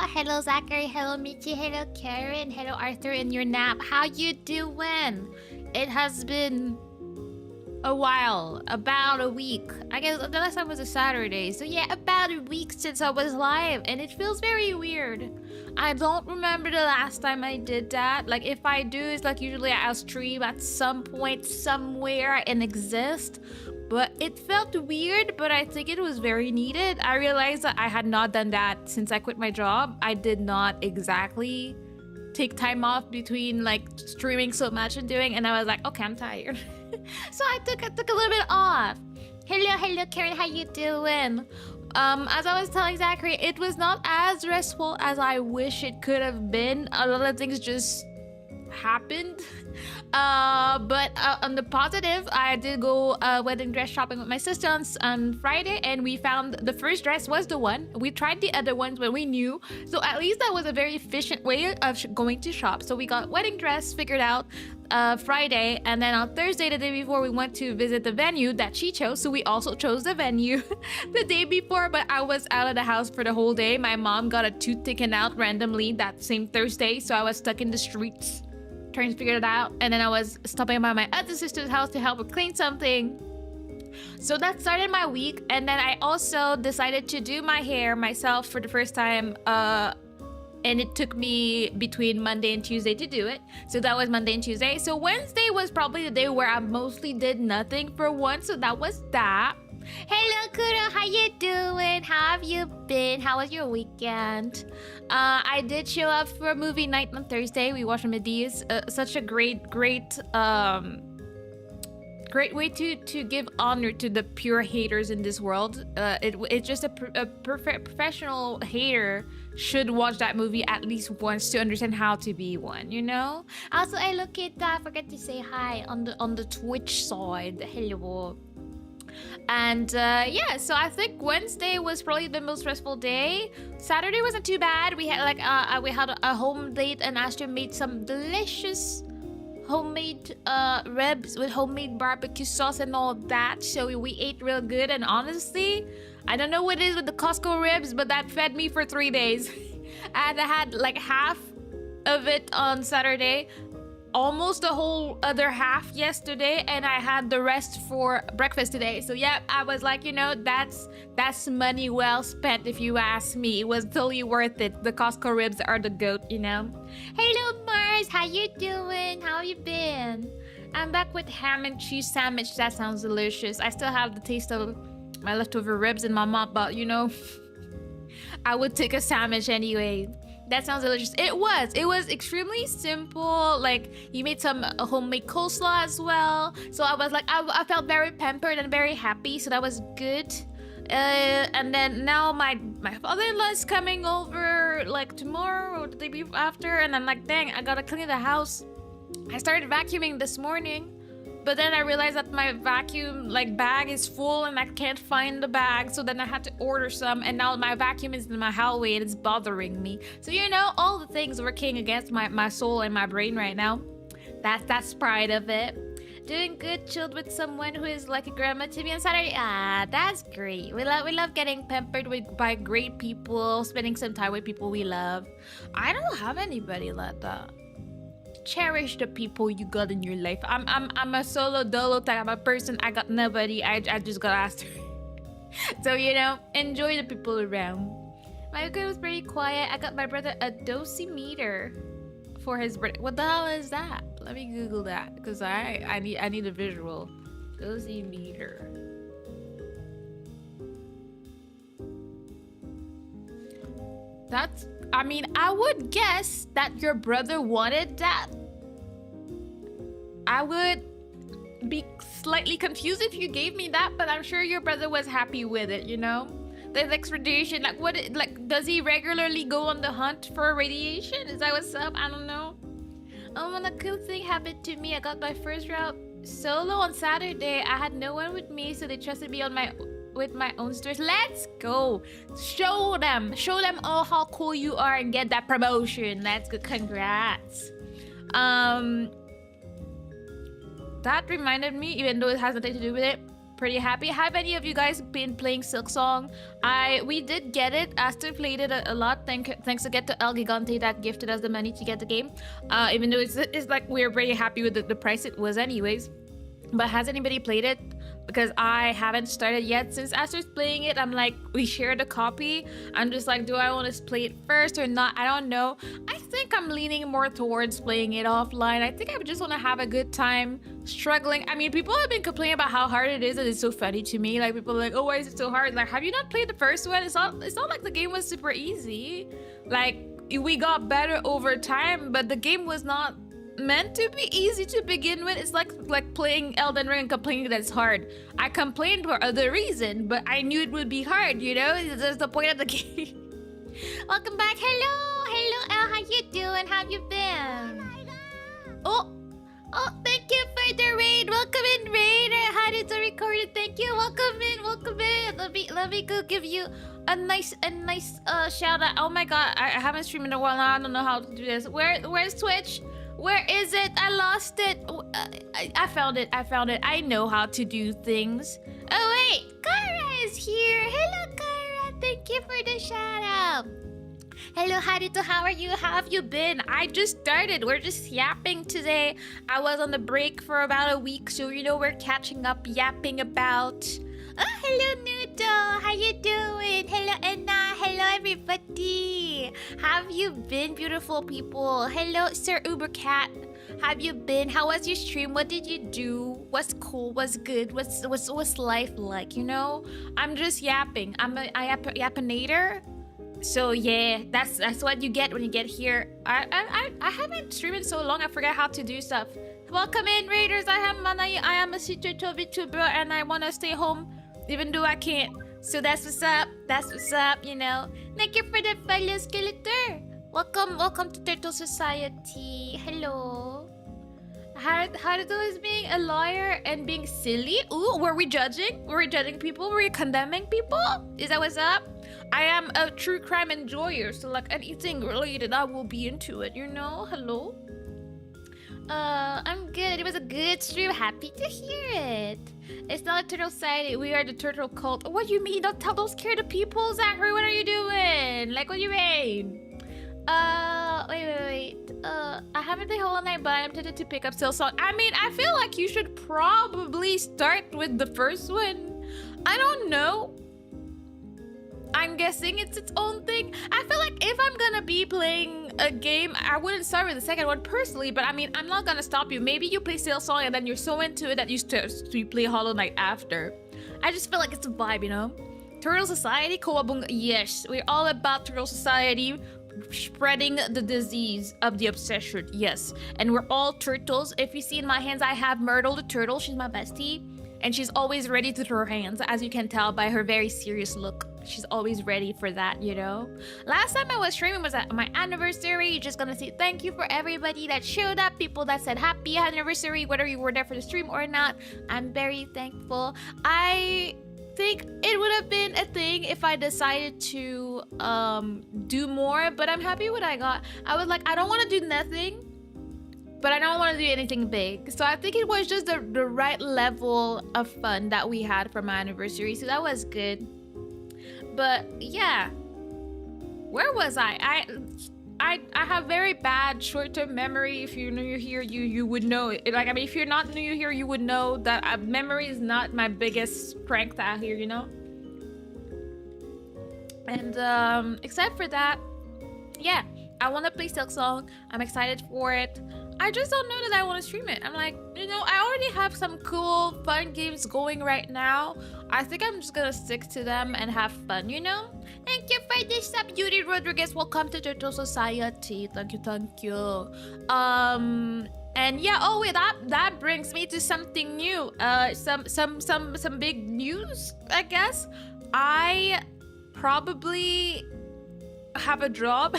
Hello, Zachary. Hello, Michi. Hello, Karen. Hello, Arthur in your nap. How you doing? It has been a while, about a week. I guess the last time was a Saturday. So yeah, about a week since I was live, and it feels very weird. I don't remember the last time I did that. Like if I do, it's like usually I'll stream at some point somewhere and exist. But it felt weird, but I think it was very needed. I realized that I had not done that since I quit my job. I did not exactly take time off between like streaming so much and doing, and I was like, okay, I'm tired. So I took a little bit off. Hello, Karen, how you doing? As I was telling Zachary, it was not as restful as I wish it could have been. A lot of things just happened. But on the positive, I did go wedding dress shopping with my sister on Friday, and we found the first dress was the one. We tried the other ones when we knew, so at least that was a very efficient way of going to shop. So we got wedding dress figured out Friday, and then on Thursday, the day before, we went to visit the venue that she chose. So we also chose the venue the day before, but I was out of the house for the whole day. My mom got a tooth taken out randomly that same Thursday, so I was stuck in the streets trying to figure it out, and then I was stopping by my other sister's house to help her clean something. So that started my week, and then I also decided to do my hair myself for the first time, and it took me between Monday and Tuesday to do it. So that was Monday and Tuesday. So Wednesday was probably the day where I mostly did nothing for once, so that was that. Hello, Kuro, how you doing? How have you been? How was your weekend? I did show up for a movie night on Thursday. We watched Medea's. Such a great way to give honor to the pure haters in this world. It's just a professional hater should watch that movie at least once to understand how to be one, you know? Also, I look at that. I forgot to say hi on the Twitch side. Hello. And yeah, so I think Wednesday was probably the most stressful day. Saturday wasn't too bad. We had like we had a home date, and Astrid made some delicious homemade ribs with homemade barbecue sauce and all that. So we ate real good, and honestly, I don't know what it is with the Costco ribs, but that fed me for 3 days. And I had like half of it on Saturday, almost the whole other half yesterday, and I had the rest for breakfast today. So yeah, I was like, you know, that's money well spent if you ask me. It was totally worth it. The Costco ribs are the goat, you know. Hello Mars, how you doing? How you been? I'm back with ham and cheese sandwich. That sounds delicious. I still have the taste of my leftover ribs in my mouth, but you know, I would take a sandwich anyway. That sounds delicious. It was extremely simple. Like, you made some homemade coleslaw as well. So I was like, I felt very pampered and very happy. So that was good. And then now my father-in-law is coming over like tomorrow or the day after. And I'm like, dang, I gotta clean the house. I started vacuuming this morning, but then I realized that my vacuum like bag is full and I can't find the bag. So then I had to order some, and now my vacuum is in my hallway and it's bothering me. So you know, all the things working against my soul and my brain right now. That's part of it. Doing good, chilled with someone who is like a grandma to me on Saturday. Ah, that's great. We love getting pampered by great people, spending some time with people we love. I don't have anybody like that. Cherish the people you got in your life. I'm a solo dolo type of person. I got nobody. I just got asked. So you know, enjoy the people around. My weekend was pretty quiet. I got my brother a dosimeter for his birthday. What the hell is that? Let me Google that because I need a visual. Dosimeter. That's, I mean, I would guess that your brother wanted that. I would be slightly confused if you gave me that, but I'm sure your brother was happy with it, you know? The next radiation, like what, like, does he regularly go on the hunt for radiation? Is that what's up? I don't know. When a cool thing happened to me, I got my first route solo on Saturday. I had no one with me, so they trusted me with my own stores. Let's go. Show them all how cool you are and get that promotion. Let's go. Congrats. That reminded me, even though it has nothing to do with it, pretty happy. Have any of you guys been playing Silk Song? We did get it. Aster played it a lot. Thanks again to El Gigante that gifted us the money to get the game. Even though it's like we're very happy with the price it was anyways. But has anybody played it? Because I haven't started yet. Since Aster's playing it, I'm like, we shared a copy. I'm just like, do I want to play it first or not? I don't know. I think I'm leaning more towards playing it offline. I think I just want to have a good time struggling. I mean, people have been complaining about how hard it is, and it's so funny to me. Like, people are like, oh, why is it so hard? Like, have you not played the first one? It's not like the game was super easy. Like, we got better over time, but the game was not meant to be easy to begin with. It's like playing Elden Ring and complaining that it's hard. I complained for other reason, but I knew it would be hard, you know? That's the point of the game. Welcome back. Hello El, how you doing? How you been? Oh, thank you for the raid. Welcome in, Raider. How did the recorded? Thank you. Welcome in. Let me go give you a nice shout out. Oh my god, I haven't streamed in a while now. I don't know how to do this. Where's Twitch? Where is it? I lost it. I found it. I know how to do things. Oh wait, Kara is here. Hello, Kara. Thank you for the shout out. Hello, Harito. How are you? How have you been? I just started. We're just yapping today. I was on the break for about a week, so you know we're catching up, yapping about. Oh, hello, Noodle. How you doing? Hello, Anna. Hello, everybody. How have you been, beautiful people? Hello, Sir Ubercat. Have you been? How was your stream? What did you do? What's cool? What's good? What's life like? You know, I'm just yapping. I'm a yappinator. So yeah, that's what you get when you get here. I haven't streamed in so long. I forgot how to do stuff. Welcome in, Raiders. I am a secret vtuber, and I wanna stay home, even though I can't. So that's what's up. You know. Thank you for the follow, Skeletor. Welcome to Turtle Society. Hello. Haruto is being a liar and being silly. Ooh, were we judging? Were we judging people? Were we condemning people? Is that what's up? I am a true crime enjoyer, so like anything related, I will be into it, you know? Hello? I'm good. It was a good stream. Happy to hear it. It's not a turtle society. We are the turtle cult. What do you mean? Don't scare the people, Zachary. What are you doing? Like, what do you mean? Wait. I haven't played Hollow Knight, but I'm tempted to pick up Silk Song. I mean, I feel like you should probably start with the first one. I don't know. I'm guessing it's its own thing. I feel like if I'm gonna be playing a game, I wouldn't start with the second one personally, but I mean, I'm not gonna stop you. Maybe you play Silk Song and then you're so into it that you play Hollow Knight after. I just feel like it's a vibe, you know? Turtle Society, Kowabunga. Yes, we're all about Turtle Society, spreading the disease of the obsession. Yes, and we're all turtles. If you see in my hands, I have Myrtle the turtle. She's my bestie, and she's always ready to throw her hands, as you can tell by her very serious look. She's always ready for that, you know? Last time I was streaming was at my anniversary. Just gonna say thank you for everybody that showed up, people that said happy anniversary, whether you were there for the stream or not. I'm very thankful. I think it would have been a thing if I decided to do more, but I'm happy with what I got. I was like, I don't want to do nothing, but I don't want to do anything big. So I think it was just the right level of fun that we had for my anniversary. So that was good. But yeah, where was I have very bad short-term memory. If you're new here, you would know it. Like, I mean, if you're not new here, you would know that memory is not my biggest strength out here, you know? And except for that, yeah, I want to play Silk Song. I'm excited for it. I just don't know that I want to stream it. I'm like, you know, I already have some cool, fun games going right now. I think I'm just gonna stick to them and have fun, you know? Thank you for this sub, Yuri Rodriguez. Welcome to Turtle Society. Thank you. And yeah, oh wait, that brings me to something new. Some big news, I guess. I probably have a job.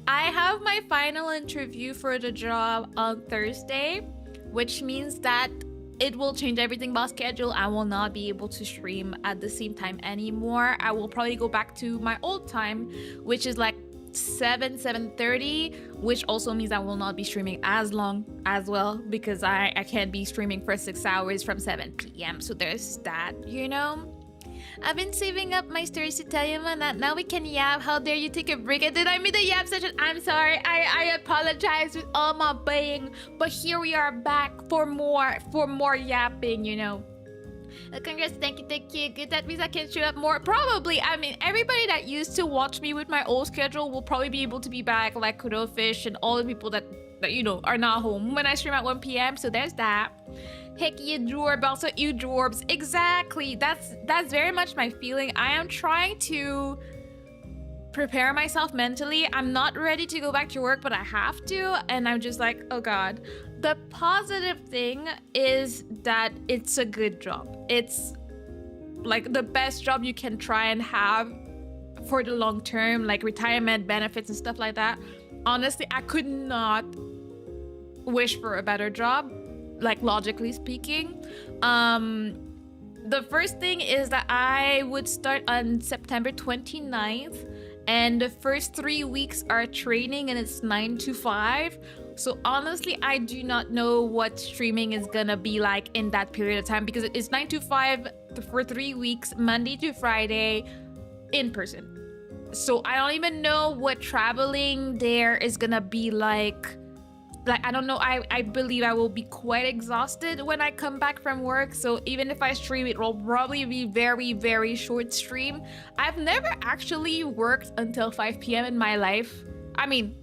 I have my final interview for the job on Thursday, which means that it will change everything about schedule. I will not be able to stream at the same time anymore. I will probably go back to my old time, which is like 7:30, which also means I will not be streaming as long as well, because I can't be streaming for 6 hours from 7 p.m. So there's that, you know. I've been saving up my stories to tell you, man, that now we can yap. How dare you take a break? And did I mean the yap session? I'm sorry. I apologize with all my being, but here we are back for more yapping, you know. Congrats, thank you. Good, that means I can show up more. Probably. I mean, everybody that used to watch me with my old schedule will probably be able to be back, like Kudofish and all the people that you know are not home when I stream at 1 p.m. So there's that. Heck, you Jorb, also you Jorbs. Exactly. That's very much my feeling. I am trying to prepare myself mentally. I'm not ready to go back to work, but I have to, and I'm just like, oh god. The positive thing is that it's a good job. It's like the best job you can try and have for the long term, like retirement benefits and stuff like that. Honestly, I could not wish for a better job, like logically speaking. The first thing is that I would start on September 29th, and the first 3 weeks are training, and it's 9 to 5. So honestly, I do not know what streaming is gonna be like in that period of time, because it's 9 to 5 for 3 weeks, Monday to Friday, in person. So I don't even know what traveling there is gonna be like. I don't know, I believe I will be quite exhausted when I come back from work. So even if I stream, it will probably be very, very short stream. I've never actually worked until 5 p.m. in my life. I mean,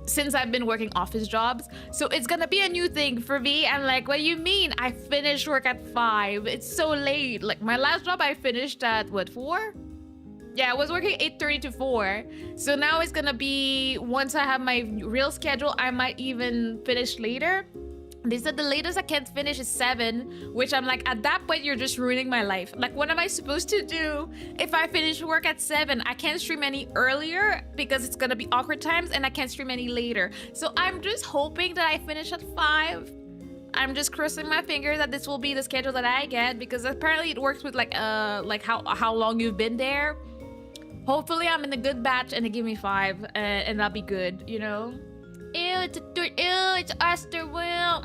since I've been working office jobs. So it's gonna be a new thing for me. I'm like, what do you mean? I finished work at 5. It's so late. Like my last job I finished at what, 4? Yeah, I was working 8:30 to 4. So now it's gonna be, once I have my real schedule, I might even finish later. They said the latest I can finish is 7, which I'm like, at that point, you're just ruining my life. Like, what am I supposed to do if I finish work at 7? I can't stream any earlier because it's gonna be awkward times, and I can't stream any later. So I'm just hoping that I finish at 5. I'm just crossing my fingers that this will be the schedule that I get, because apparently it works with like how long you've been there. Hopefully I'm in a good batch and they give me 5, and that'll be good, you know? Ew, it's Aster Will.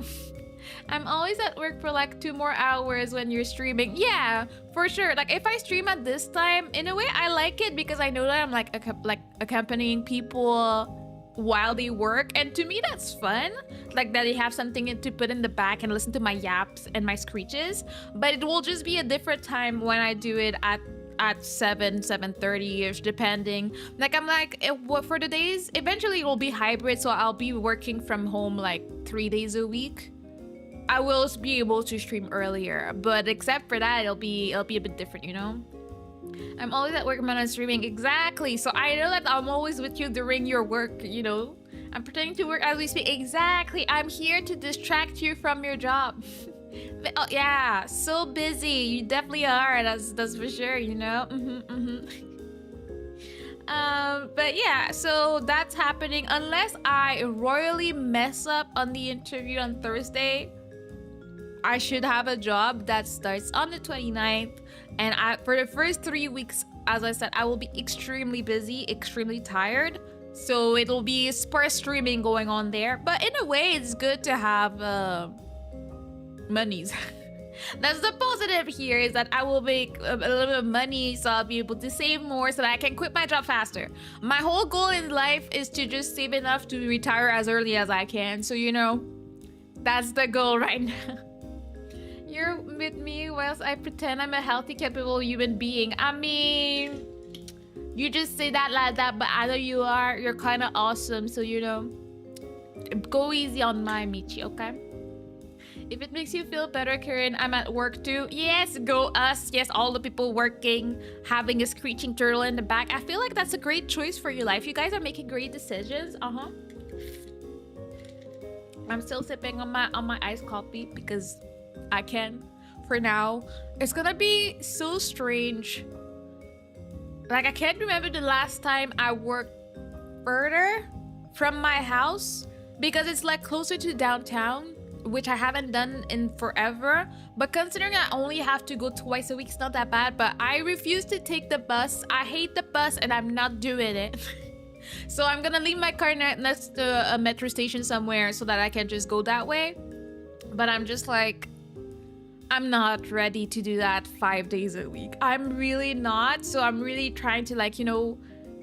I'm always at work for like 2 more hours when you're streaming. Yeah, for sure. Like if I stream at this time, in a way I like it, because I know that I'm like accompanying people while they work, and to me that's fun. Like that they have something to put in the back and listen to my yaps and my screeches. But it will just be a different time when I do it at 7:30ish, depending. Like I'm like, for the days, eventually it will be hybrid, so I'll be working from home like 3 days a week. I will be able to stream earlier, but except for that, it'll be a bit different, you know. I'm always at work when I'm streaming. Exactly. So I know that I'm always with you during your work, you know. I'm pretending to work as we speak. Exactly. I'm here to distract you from your job. Oh, yeah, so busy. You definitely are. That's for sure, you know. But yeah, so that's happening. Unless I royally mess up on the interview on Thursday, I should have a job that starts on the 29th. And for the first 3 weeks, as I said, I will be extremely busy, extremely tired. So it'll be sparse streaming going on there. But in a way, it's good to have monies. That's the positive here, is that I will make a little bit of money, so I'll be able to save more so that I can quit my job faster. My whole goal in life is to just save enough to retire as early as I can. So, you know, that's the goal right now. You're with me whilst I pretend I'm a healthy, capable human being. I mean, you just say that like that, but I know you are. You're kind of awesome, so, you know, go easy on my Michi, okay? If it makes you feel better, Karen, I'm at work too. Yes, go us. Yes, all the people working, having a screeching turtle in the back. I feel like that's a great choice for your life. You guys are making great decisions. I'm still sipping on my iced coffee because I can for now. It's gonna be so strange. Like, I can't remember the last time I worked further from my house, because it's like closer to downtown, which I haven't done in forever. But considering I only have to go twice a week, it's not that bad. But I refuse to take the bus. I hate the bus, and I'm not doing it. So I'm gonna leave my car next to a metro station somewhere so that I can just go that way. But I'm just like, I'm not ready to do that 5 days a week. I'm really not. So I'm really trying to, like,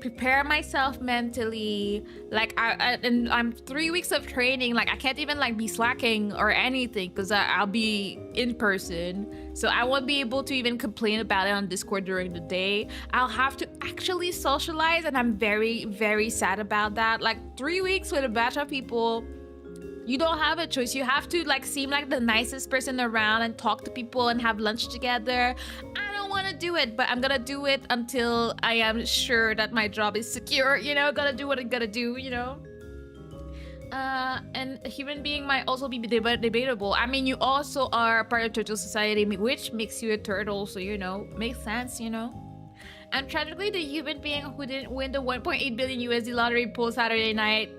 prepare myself mentally. Like and I'm 3 weeks of training. Like I can't even like be slacking or anything because I'll be in person. So I won't be able to even complain about it on Discord during the day. I'll have to actually socialize, and I'm very, very sad about that. Like 3 weeks with a batch of people, you don't have a choice. You have to like seem like the nicest person around and talk to people and have lunch together. I don't want to do it, but I'm gonna do it until I am sure that my job is secure. Gotta do what I gotta do. And a human being might also be debatable. I mean, you also are part of turtle society, which makes you a turtle, so makes sense. And tragically, the human being who didn't win the 1.8 billion USD lottery pool Saturday night.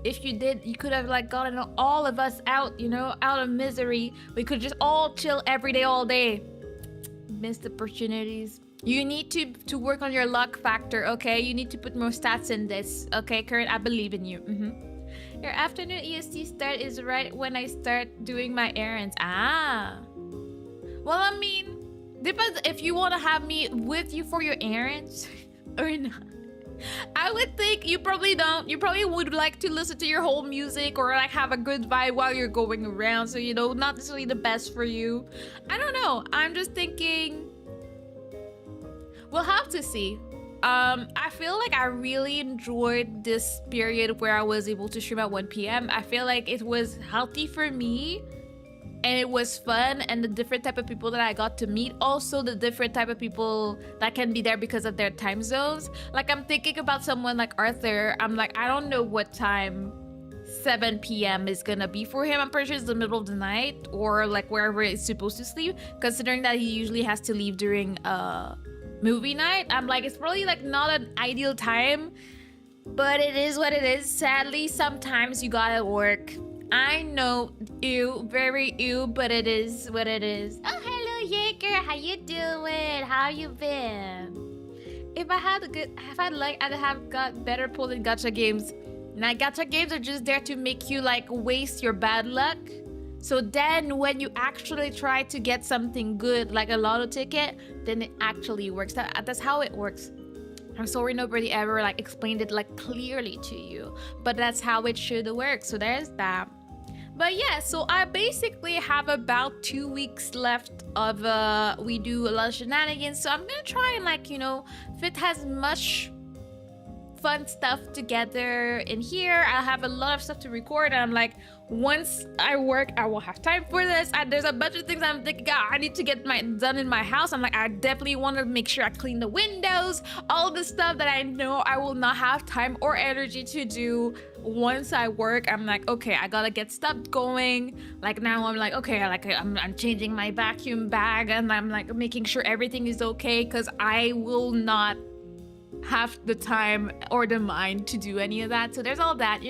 If you did, you could have like gotten all of us out, out of misery. We could just all chill every day, all day. Missed opportunities. You need to work on your luck factor, okay? You need to put more stats in this, okay, Kurt? I believe in you. Your afternoon EST start is right when I start doing my errands. Well, I mean, depends if you want to have me with you for your errands or not. I would think you probably don't. You probably would like to listen to your whole music or like have a good vibe while you're going around. So, not necessarily the best for you. I don't know. I'm just thinking we'll have to see. I feel like I really enjoyed this period where I was able to stream at 1 p.m. I feel like it was healthy for me. And it was fun, and the different type of people that I got to meet, also the different type of people that can be there because of their time zones. Like I'm thinking about someone like Arthur. I'm like, I don't know what time 7 p.m. is gonna be for him. I'm pretty sure it's the middle of the night or like wherever he's supposed to sleep, considering that he usually has to leave during movie night. I'm like, it's probably like not an ideal time, but it is what it is. Sadly, sometimes you gotta work. I know, ew, very ew, but it is what it is. Oh, hello, Jaeger. How you doing? How you been? If I had I'd have got better pull in gacha games. Now, gacha games are just there to make you like waste your bad luck. So then when you actually try to get something good, like a lotto ticket, then it actually works. That's how it works. I'm sorry nobody ever like explained it like clearly to you, but that's how it should work. So there's that. But yeah, so I basically have about 2 weeks left of we do a lot of shenanigans. So I'm gonna try and like, fit as much fun stuff together in here. I'll have a lot of stuff to record, and I'm like, once I work, I will have time for this. There's a bunch of things I'm thinking, I need to get done in my house. I'm like, I definitely want to make sure I clean the windows, all the stuff that I know I will not have time or energy to do once I work. I'm like, okay, I gotta get stuff going. Like now I'm like, okay, like I'm changing my vacuum bag, and I'm like making sure everything is okay, because I will not have the time or the mind to do any of that. So there's all that,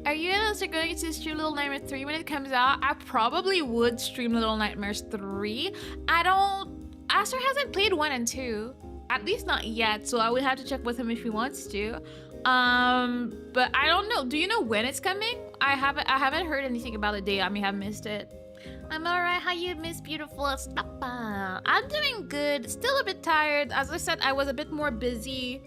Are you also going to stream Little Nightmares 3 when it comes out? I probably would stream Little Nightmares 3. Aster hasn't played 1 and 2. At least not yet, so I would have to check with him if he wants to. But I don't know. Do you know when it's coming? I haven't heard anything about the date. I may have missed it. I'm alright. How you, Miss Beautiful? I'm doing good. Still a bit tired. As I said, I was a bit more busy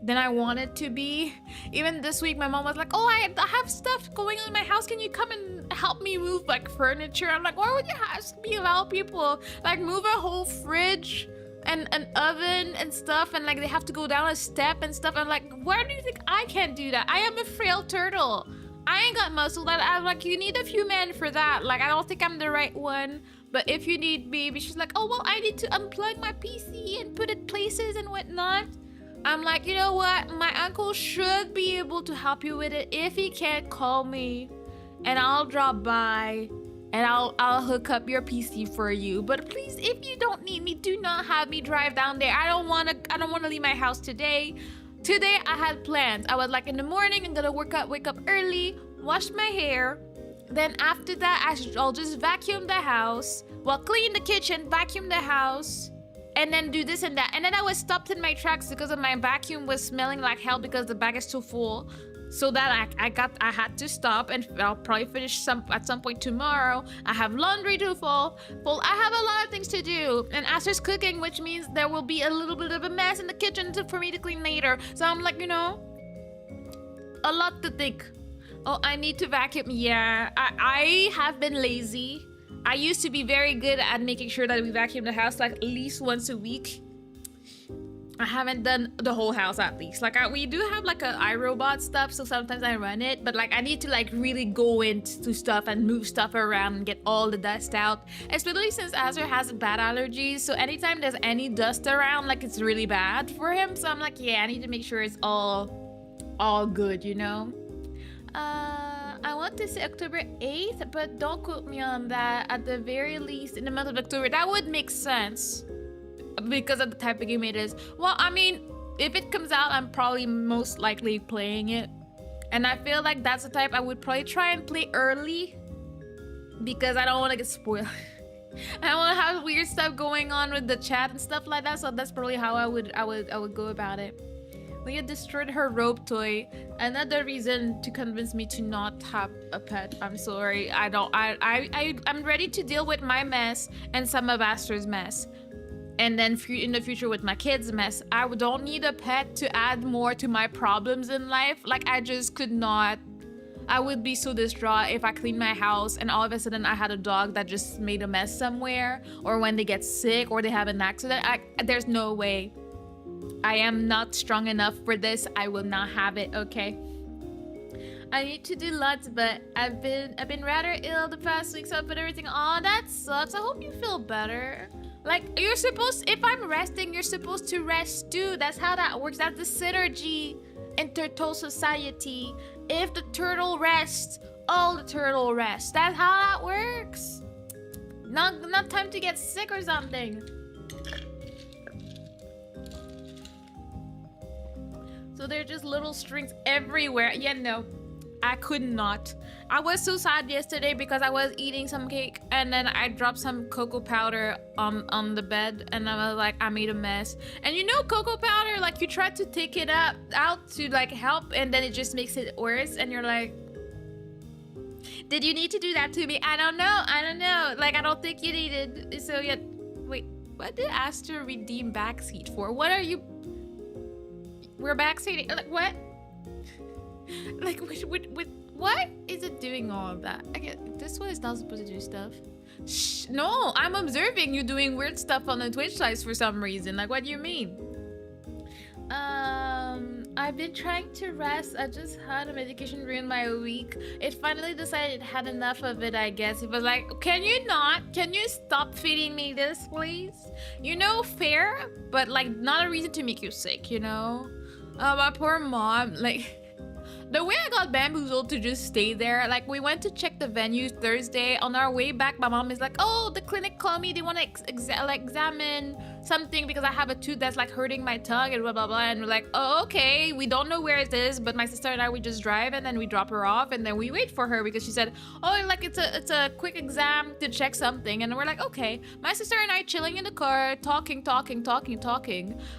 than I wanted to be. Even this week, my mom was like, oh, I have stuff going on in my house. Can you come and help me move like furniture? I'm like, why would you ask me of all people? Like move a whole fridge and an oven and stuff, and like they have to go down a step and stuff. I'm like, why do you think I can't do that? I am a frail turtle. I ain't got muscle. That I'm like, you need a few men for that. Like, I don't think I'm the right one. But if you need me, she's like, oh, well, I need to unplug my PC and put it places and whatnot. I'm like, you know what? My uncle should be able to help you with it. If he can't, call me and I'll drop by and I'll hook up your PC for you. But please, if you don't need me, do not have me drive down there. I don't want to leave my house today. Today I had plans. I was like, in the morning I'm gonna wake up early, wash my hair. Then after that I'll just vacuum the house. Well, clean the kitchen, vacuum the house, and then do this and that. And then I was stopped in my tracks because of my vacuum was smelling like hell because the bag is too full. So that I had to stop, and I'll probably finish at some point tomorrow. I have laundry to fold. I have a lot of things to do, and Aster's cooking, which means there will be a little bit of a mess in the kitchen for me to clean later. So I'm like, a lot to think. Oh, I need to vacuum. Yeah, I have been lazy. I used to be very good at making sure that we vacuum the house like at least once a week. I haven't done the whole house at least. Like we do have like a iRobot stuff, so sometimes I run it, but like I need to like really go into stuff and move stuff around and get all the dust out. Especially since Azur has bad allergies, so anytime there's any dust around, like it's really bad for him. So I'm like, yeah, I need to make sure it's all good, I want to say October 8th, but don't quote me on that. At the very least, in the month of October, that would make sense. Because of the type of game it is. Well, I mean, if it comes out, I'm probably most likely playing it. And I feel like that's the type I would probably try and play early. Because I don't want to get spoiled. I don't want to have weird stuff going on with the chat and stuff like that. So that's probably how I would go about it. Leah destroyed her rope toy. Another reason to convince me to not have a pet. I'm sorry. I'm ready to deal with my mess and some of Aster's mess. And then in the future with my kids' mess, I don't need a pet to add more to my problems in life. Like I just could not. I would be so distraught if I cleaned my house and all of a sudden I had a dog that just made a mess somewhere, or when they get sick or they have an accident. There's no way. I am not strong enough for this. I will not have it, okay? I need to do lots, but I've been rather ill the past week, so I put everything on. That sucks. I hope you feel better. Like, if I'm resting, you're supposed to rest too. That's how that works. That's the synergy in turtle society. If the turtle rests, all the turtle rests. That's how that works. Not time to get sick or something. So they're just little strings everywhere. Yeah, no. I could not. I was so sad yesterday because I was eating some cake and then I dropped some cocoa powder on the bed, and I was like, I made a mess. And cocoa powder, like you try to take it out to like help, and then it just makes it worse, and you're like, did you need to do that to me? I don't know. Like, I don't think you needed. So yeah, wait, what did Aster redeem backseat for? What are you? We're backseating. Like what? Like, what is it doing all of that? This one is not supposed to do stuff. Shh, no, I'm observing you doing weird stuff on the Twitch sites for some reason. Like, what do you mean? I've been trying to rest. I just had a medication ruin my week. It finally decided it had enough of it, I guess. It was like, can you stop feeding me this, please? Fair, but like not a reason to make you sick, my poor mom, like, the way I got bamboozled to just stay there, like we went to check the venue Thursday. On our way back, my mom is like, oh, the clinic called me. They want to examine something because I have a tooth that's like hurting my tongue and blah, blah, blah. And we're like, oh, okay. We don't know where it is, but my sister and I, we just drive and then we drop her off and then we wait for her because she said, oh, like it's a quick exam to check something. And we're like, okay. My sister and I chilling in the car, talking.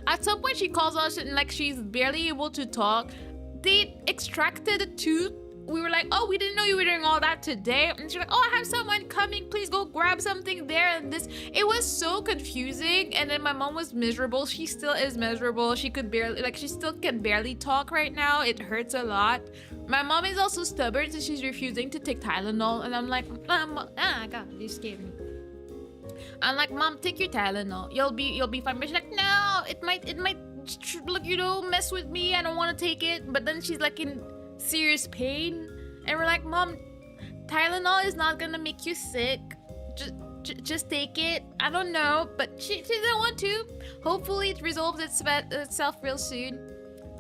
At some point, she calls us and like she's barely able to talk. They extracted a tooth. We were like, oh, we didn't know you were doing all that today. And she's like, oh, I have someone coming. Please go grab something there and this. It was so confusing. And then my mom was miserable. She still is miserable. She still can barely talk right now. It hurts a lot. My mom is also stubborn, so she's refusing to take Tylenol. And I'm like, God, you scared me. I'm like, Mom, take your Tylenol. You'll be fine. But she's like, no, it might look, mess with me. I don't want to take it. But then she's like in serious pain, and we're like, Mom, Tylenol is not gonna make you sick. Just take it. I don't know, but she doesn't want to. Hopefully it resolves itself real soon.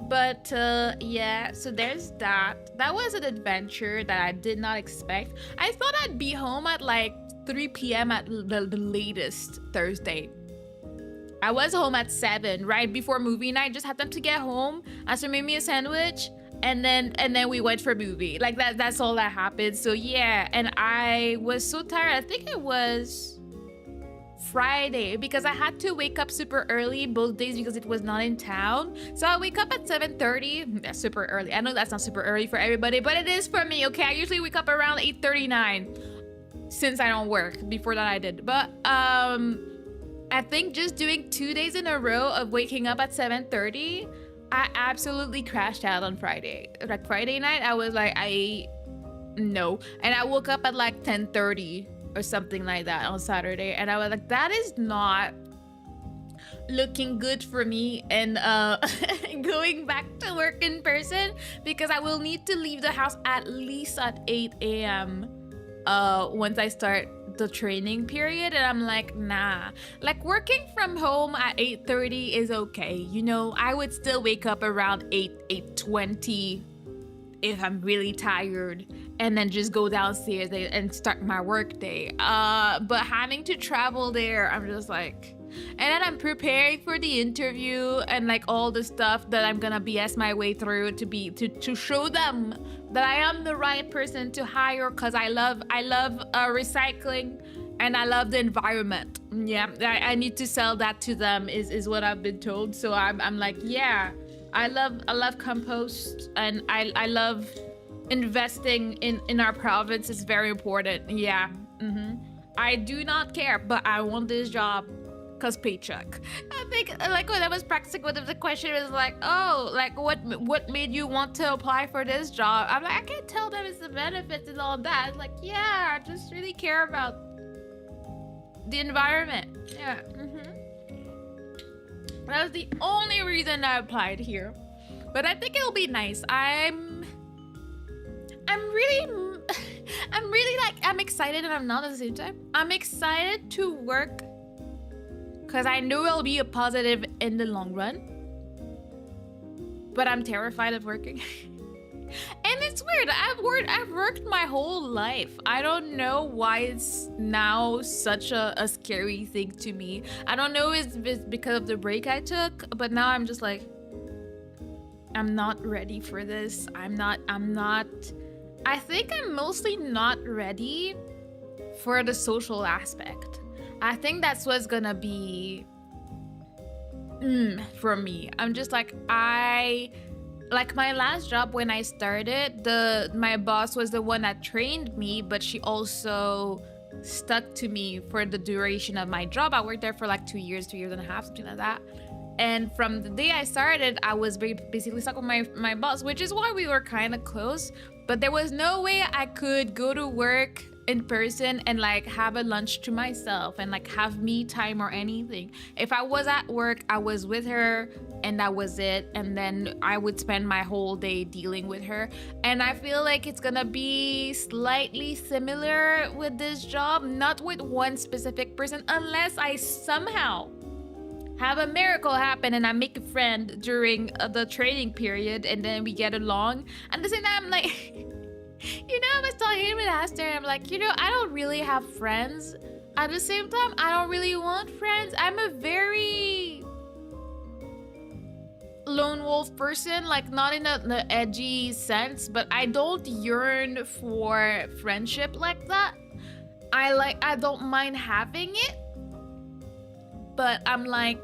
But yeah, so there's that. That was an adventure that I did not expect. I thought I'd be home at like 3 p.m. at the latest Thursday. I was home at 7, right before movie night. Just had them to get home. After made me a sandwich, and then we went for movie. Like that's all that happened. So yeah, and I was so tired. I think it was Friday because I had to wake up super early both days because it was not in town. So I wake up at 7:30. That's super early. I know that's not super early for everybody, but it is for me, okay? I usually wake up around 8:39 since I don't work. Before that I did. But I think just doing 2 days in a row of waking up at 7:30, I absolutely crashed out on Friday. Like Friday night, I was like, no. And I woke up at like 10:30 or something like that on Saturday. And I was like, that is not looking good for me and going back to work in person because I will need to leave the house at least at 8 a.m. Once I start the training period. And I'm like, nah. Like working from home at 8:30 is okay. You know, I would still wake up around 8:20 if I'm really tired and then just go downstairs and start my work day. But having to travel there, I'm just like, and then I'm preparing for the interview and like all the stuff that I'm gonna BS my way through to show them that I am the right person to hire because I love recycling and I love the environment. Yeah, I need to sell that to them is what I've been told. So I'm like, yeah, I love compost and I love investing in our province. It's very important. Yeah, I do not care, but I want this job. Cause paycheck. I think like when I was practicing with them, the question was like, oh, like what made you want to apply for this job? I'm like, I can't tell them it's the benefits and all that. It's like, yeah, I just really care about the environment. Yeah. That was the only reason I applied here. But I think it'll be nice. I'm really like, I'm excited and I'm not at the same time. I'm excited to work because I know it'll be a positive in the long run. But I'm terrified of working. And it's weird. I've worked my whole life. I don't know why it's now such a scary thing to me. I don't know if it's because of the break I took, but now I'm just like, I'm not ready for this. I think I'm mostly not ready for the social aspect. I think that's what's gonna be for me. I'm just like, like my last job when I started, my boss was the one that trained me, but she also stuck to me for the duration of my job. I worked there for like 2 years and a half, something like that. And from the day I started, I was basically stuck with my boss, which is why we were kind of close. But there was no way I could go to work in person and like have a lunch to myself and like have me time or anything. If I was at work, I was with her and that was it. And then I would spend my whole day dealing with her. And I feel like it's gonna be slightly similar with this job, not with one specific person, unless I somehow have a miracle happen and I make a friend during the training period and then we get along. And at the same time, I'm like, you know, I was talking with Aster and I'm like, you know, I don't really have friends. At the same time, I don't really want friends. I'm a very lone wolf person, like not in the edgy sense, but I don't yearn for friendship like that. I don't mind having it, but I'm like,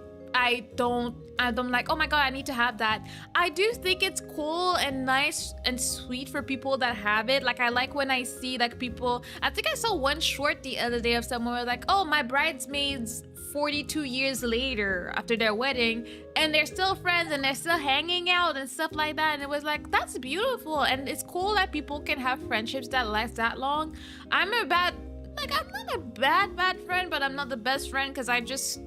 I'm like, oh my god, I need to have that. I do think it's cool and nice and sweet for people that have it. Like I like when I see like people, I think I saw one short the other day of someone like, oh, my bridesmaids 42 years later after their wedding and they're still friends and they're still hanging out and stuff like that. And it was like, that's beautiful. And it's cool that people can have friendships that last that long. I'm not a bad friend, but I'm not the best friend because I just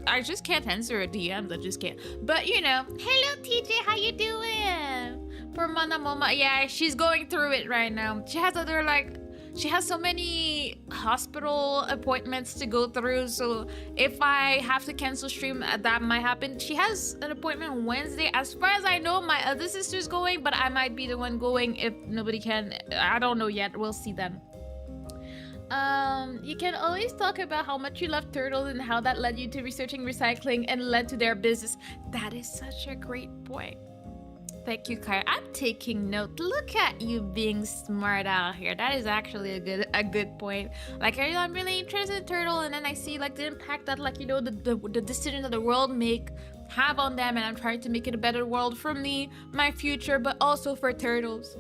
can't answer a DM. I just can't. But you know, hello TJ, how you doing? For Mana Mama, yeah, she's going through it right now. She has so many hospital appointments to go through. So if I have to cancel stream, that might happen. She has an appointment Wednesday. As far as I know, my other sister's going, but I might be the one going if nobody can. I don't know yet. We'll see then. You can always talk about how much you love turtles and how that led you to researching recycling and led to their business. That is such a great point. Thank you, Kai. I'm taking note. Look at you being smart out here. That is actually a good point. Like I'm really interested in turtle, and then I see like the impact that like the decisions that the world have on them, and I'm trying to make it a better world for me, my future, but also for turtles.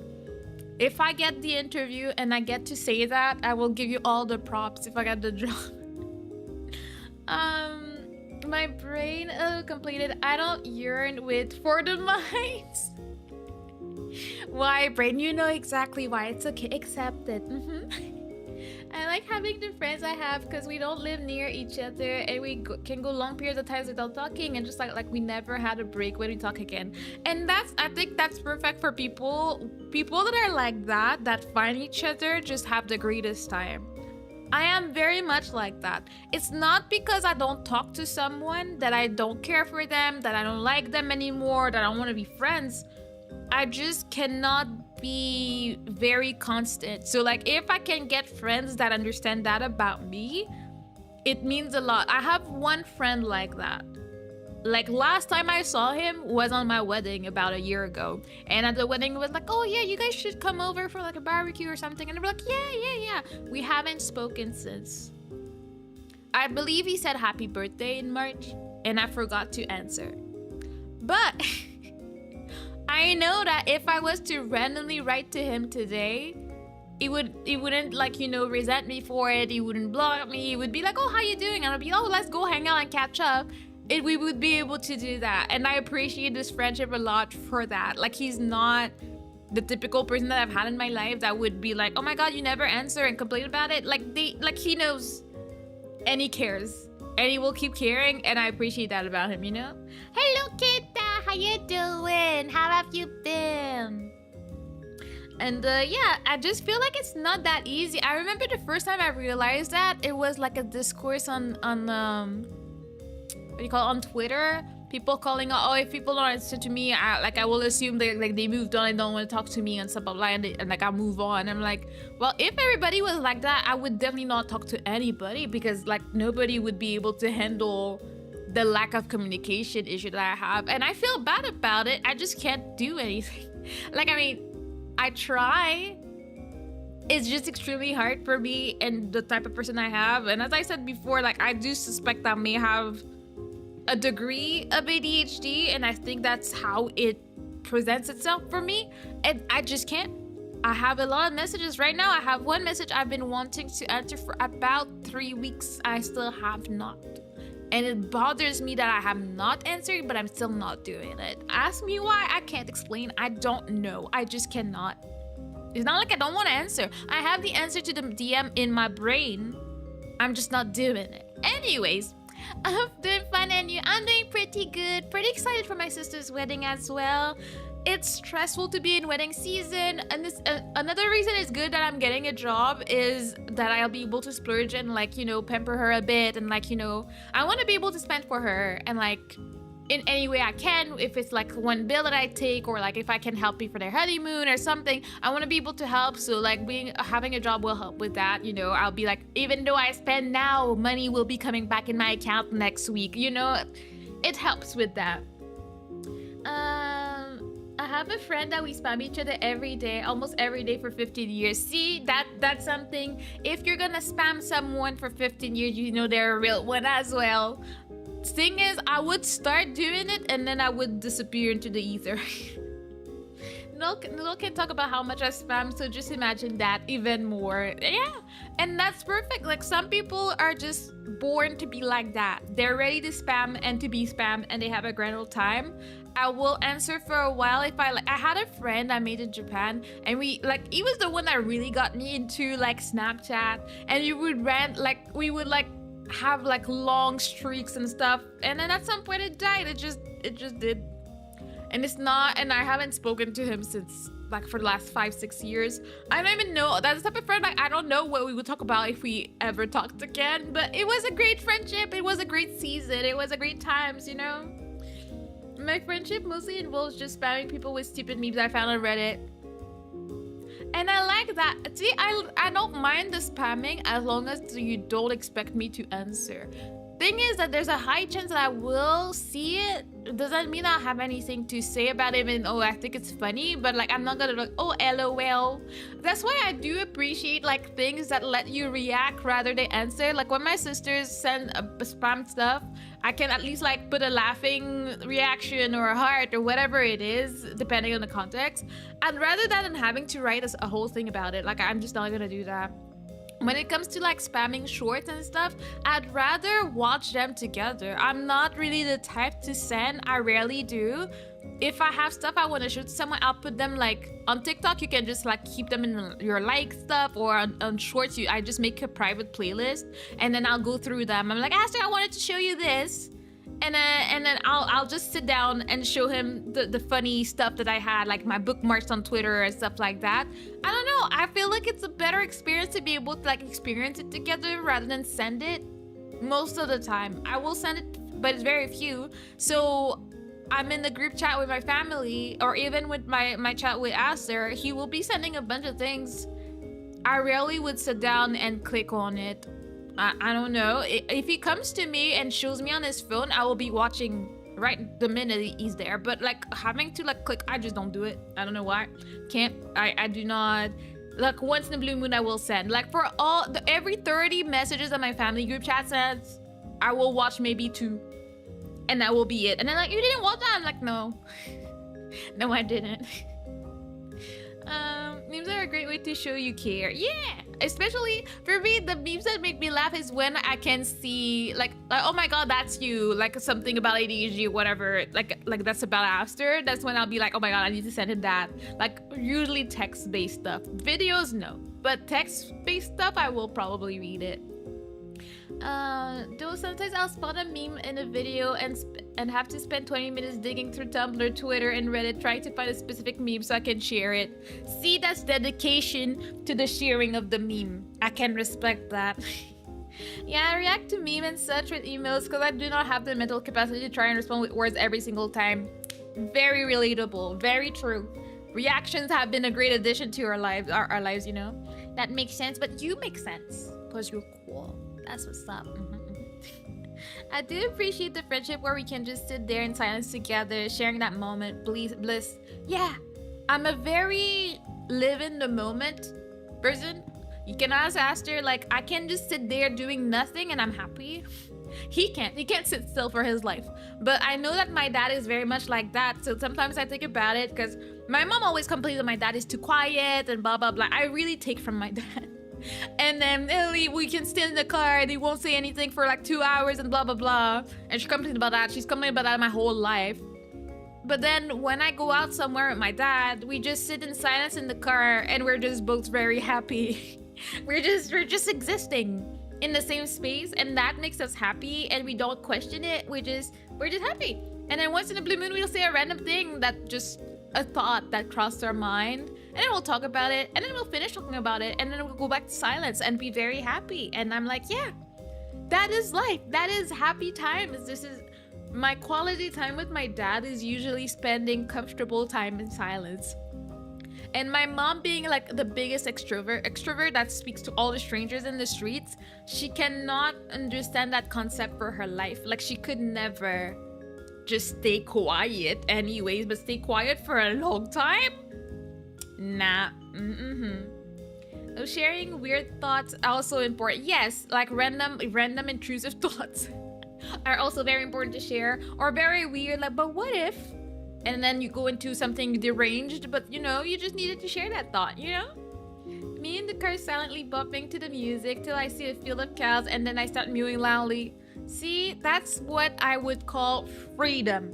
If I get the interview and I get to say that, I will give you all the props if I get the job. My brain completed. I don't yearn for the mines. Why, brain? You know exactly why. It's okay. Accept it. I like having the friends I have because we don't live near each other, and we can go long periods of times without talking, and just like we never had a break when we talk again. And I think that's perfect for people that are like that find each other, just have the greatest time. I am very much like that. It's not because I don't talk to someone that I don't care for them, that I don't like them anymore, that I don't want to be friends. I just cannot be very constant. So like if I can get friends that understand that about me, it means a lot. I have one friend like that. Like last time I saw him was on my wedding about a year ago, and at the wedding it was like, oh yeah, you guys should come over for like a barbecue or something, and they were like, yeah. We haven't spoken since. I believe he said happy birthday in March, and I forgot to answer. But I know that if I was to randomly write to him today, he wouldn't like resent me for it. He wouldn't block me. He would be like, oh, how you doing? And I'd be, oh, let's go hang out and catch up. We would be able to do that, and I appreciate this friendship a lot for that. Like he's not the typical person that I've had in my life that would be like, oh my god, you never answer and complain about it. Like he knows and he cares and he will keep caring, and I appreciate that about him, Hello Kita, how you doing? How have you been? And yeah, I just feel like it's not that easy. I remember the first time I realized that it was like a discourse on what do you call it, on Twitter, people calling out, oh, if people don't answer to me, I will assume they moved on and don't want to talk to me and stuff like that, and like I move on. I'm like, well, if everybody was like that, I would definitely not talk to anybody, because like nobody would be able to handle the lack of communication issue that I have, and I feel bad about it. I just can't do anything. Like, I mean, I try. It's just extremely hard for me and the type of person I have, and as I said before, like I do suspect I may have a degree of ADHD, and I think that's how it presents itself for me, and I just can't. I have a lot of messages right now. I have one message I've been wanting to answer for about 3 weeks. I still have not, and it bothers me that I have not answered, but I'm still not doing it. Ask me why. I can't explain. I don't know. I just cannot. It's not like I don't want to answer. I have the answer to the DM in my brain. I'm just not doing it. Anyways, I'm doing fun, and I'm doing pretty good. Pretty excited for my sister's wedding as well. It's stressful to be in wedding season, and this another reason it's good that I'm getting a job is that I'll be able to splurge and like pamper her a bit, and like I want to be able to spend for her, and like in any way I can. If it's like one bill that I take, or like if I can help pay for their honeymoon or something, I want to be able to help. So like having a job will help with that. I'll be like, even though I spend now, money will be coming back in my account next week. It helps with that. I have a friend that we spam each other every day, almost every day for 15 years. See, that's something. If you're gonna spam someone for 15 years, they're a real one as well. Thing is, I would start doing it and then I would disappear into the ether. No can talk about how much I spam, so just imagine that even more. Yeah, and that's perfect. Like some people are just born to be like that. They're ready to spam and to be spammed, and they have a grand old time. I will answer for a while if I had a friend I made in Japan, and he was the one that really got me into like Snapchat, and we would have like long streaks and stuff, and then at some point it died. It just did. And I haven't spoken to him since like for the last 5-6 years. I don't even know. That's the type of friend, like I don't know what we would talk about if we ever talked again, but it was a great friendship. It was a great season. It was a great times, My friendship mostly involves just spamming people with stupid memes I found on Reddit. And I like that. See, I don't mind the spamming as long as you don't expect me to answer. thing is that there's a high chance that I will see it. It doesn't mean I have anything to say about it, even I think it's funny, but like I'm not gonna like, oh LOL. That's why I do appreciate like things that let you react rather than answer. Like when my sisters send spam stuff, I can at least like put a laughing reaction or a heart or whatever it is, depending on the context. And rather than having to write a whole thing about it, like I'm just not gonna do that. When it comes to like spamming shorts and stuff, I'd rather watch them together. I'm not really the type to send. I rarely do. If I have stuff I want to show to someone, I'll put them like on TikTok. You can just like keep them in your like stuff, or on shorts, I just make a private playlist and then I'll go through them. I'm like, Aster, I wanted to show you this. And then I'll just sit down and show him the funny stuff that I had, like my bookmarks on Twitter and stuff like that. I don't know. I feel like it's a better experience to be able to like experience it together rather than send it. Most of the time, I will send it, but it's very few. So I'm in the group chat with my family, or even with my chat with Aster. He will be sending a bunch of things. I rarely would sit down and click on it. I don't know. If he comes to me and shows me on his phone, I will be watching right the minute he's there. But like having to like click, I just don't do it. I don't know why. I do not. Like once in a blue moon, I will send. Like for every 30 messages that my family group chat sends, I will watch maybe 2. And that will be it. And then like, you didn't watch that? I'm like, no. No, I didn't. Memes are a great way to show you care. Yeah, especially for me, the memes that make me laugh is when I can see like oh my god, that's you, like something about ADHD or whatever, like that's about Aster. That's when I'll be like, oh my god, I need to send him that. Like usually text-based stuff. Videos, no, but text-based stuff, I will probably read it. Though sometimes I'll spot a meme in a video and have to spend 20 minutes digging through Tumblr, Twitter, and Reddit trying to find a specific meme so I can share it. See, that's dedication to the sharing of the meme. I can respect that. Yeah, I react to meme and such with emails because I do not have the mental capacity to try and respond with words every single time. Very relatable, very true. Reactions have been a great addition to our lives, you know? That makes sense, but you make sense because you're cool. That's what's up. I do appreciate the friendship where we can just sit there in silence together, sharing that moment, bliss. Yeah, I'm a very live in the moment person. You can ask Aster, like I can just sit there doing nothing and I'm happy. He can't sit still for his life. But I know that my dad is very much like that. So sometimes I think about it because my mom always complains that my dad is too quiet and blah, blah, blah. I really take from my dad. And then we can stand in the car, they won't say anything for like 2 hours and blah blah blah. And she complains about that. She's complaining about that my whole life. But then when I go out somewhere with my dad, we just sit in silence in the car and we're just both very happy. we're just existing in the same space, and that makes us happy, and we don't question it. We're just happy. And then once in a blue moon, we'll say a random thing that just a thought that crossed our mind, and then we'll talk about it, and then we'll finish talking about it, and then we'll go back to silence and be very happy. And I'm like, yeah, that is life. That is happy times. This is my quality time with my dad is usually spending comfortable time in silence. And my mom being like the biggest extrovert that speaks to all the strangers in the streets, she cannot understand that concept for her life. Like she could never just stay quiet anyways, but stay quiet for a long time? Nah. So sharing weird thoughts are also important. Yes, like random intrusive thoughts are also very important to share, or very weird, like, but what if? And then you go into something deranged, but you know, you just needed to share that thought, you know? Me in the car silently bumping to the music till I see a field of cows, and then I start mewing loudly. See, that's what I would call freedom.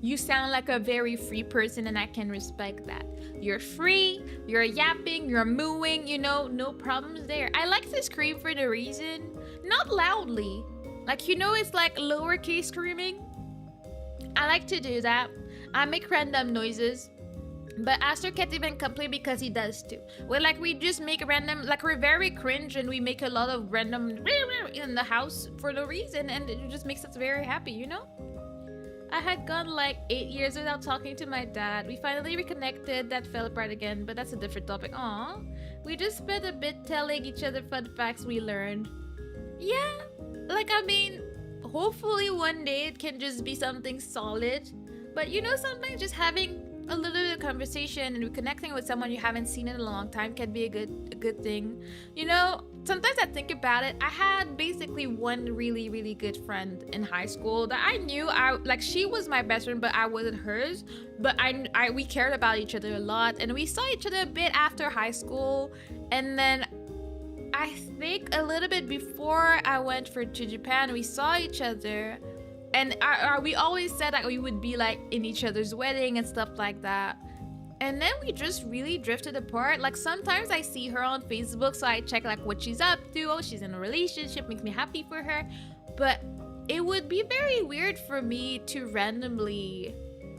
You sound like a very free person, and I can respect that. You're free, you're yapping, you're mooing, you know, no problems there. I like to scream for the reason, not loudly. Like, you know, it's like lowercase screaming. I like to do that. I make random noises. But Aster can't even complain because he does too. We just make random, like we're very cringe and we make a lot of random in the house for no reason, and it just makes us very happy, you know? I had gone like 8 years without talking to my dad. We finally reconnected, that fell apart again, but that's a different topic. Aw. We just spent a bit telling each other fun facts we learned. Yeah, like I mean, hopefully one day it can just be something solid. But you know, sometimes just having a little bit of conversation and reconnecting with someone you haven't seen in a long time can be a good thing. You know, sometimes I think about it. I had basically one really, really good friend in high school that I knew she was my best friend, but I wasn't hers. But we cared about each other a lot, and we saw each other a bit after high school, and then I think a little bit before I went to Japan, we saw each other. And we always said that we would be like in each other's wedding and stuff like that. And then we just really drifted apart. Like sometimes I see her on Facebook, so I check like what she's up to. Oh, she's in a relationship, makes me happy for her. But it would be very weird for me to randomly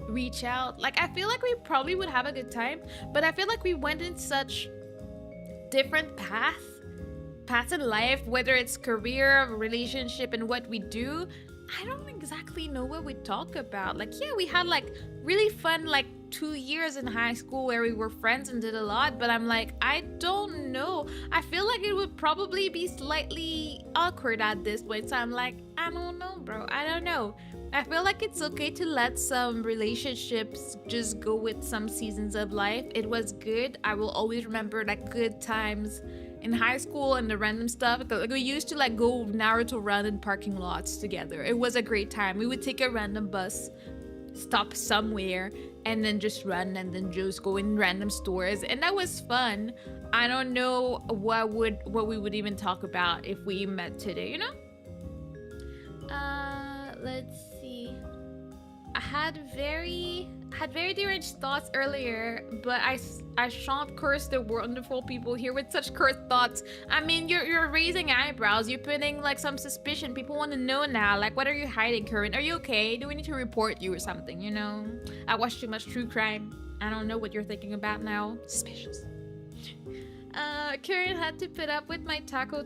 reach out. Like I feel like we probably would have a good time, but I feel like we went in such different paths in life, whether it's career, relationship, and what we do. I don't exactly know what we talk about. Like, yeah, we had like really fun like 2 years in high school where we were friends and did a lot, but I'm like, I don't know. I feel like it would probably be slightly awkward at this point. So I'm like, I don't know, bro. I don't know. I feel like it's okay to let some relationships just go with some seasons of life. It was good. I will always remember like good times in high school and the random stuff. Like we used to like go Naruto run in parking lots together. It was a great time. We would take a random bus, stop somewhere, and then just run, and then just go in random stores, and that was fun. I don't know what we would even talk about if we met today, you know? Let's see. I had very deranged thoughts earlier, but I shan't curse the wonderful people here with such cursed thoughts. I mean, you're raising eyebrows. You're putting like some suspicion. People want to know now. Like, what are you hiding, Current? Are you okay? Do we need to report you or something? You know, I watch too much true crime. I don't know what you're thinking about now. Suspicious. Karen had to put up with my taco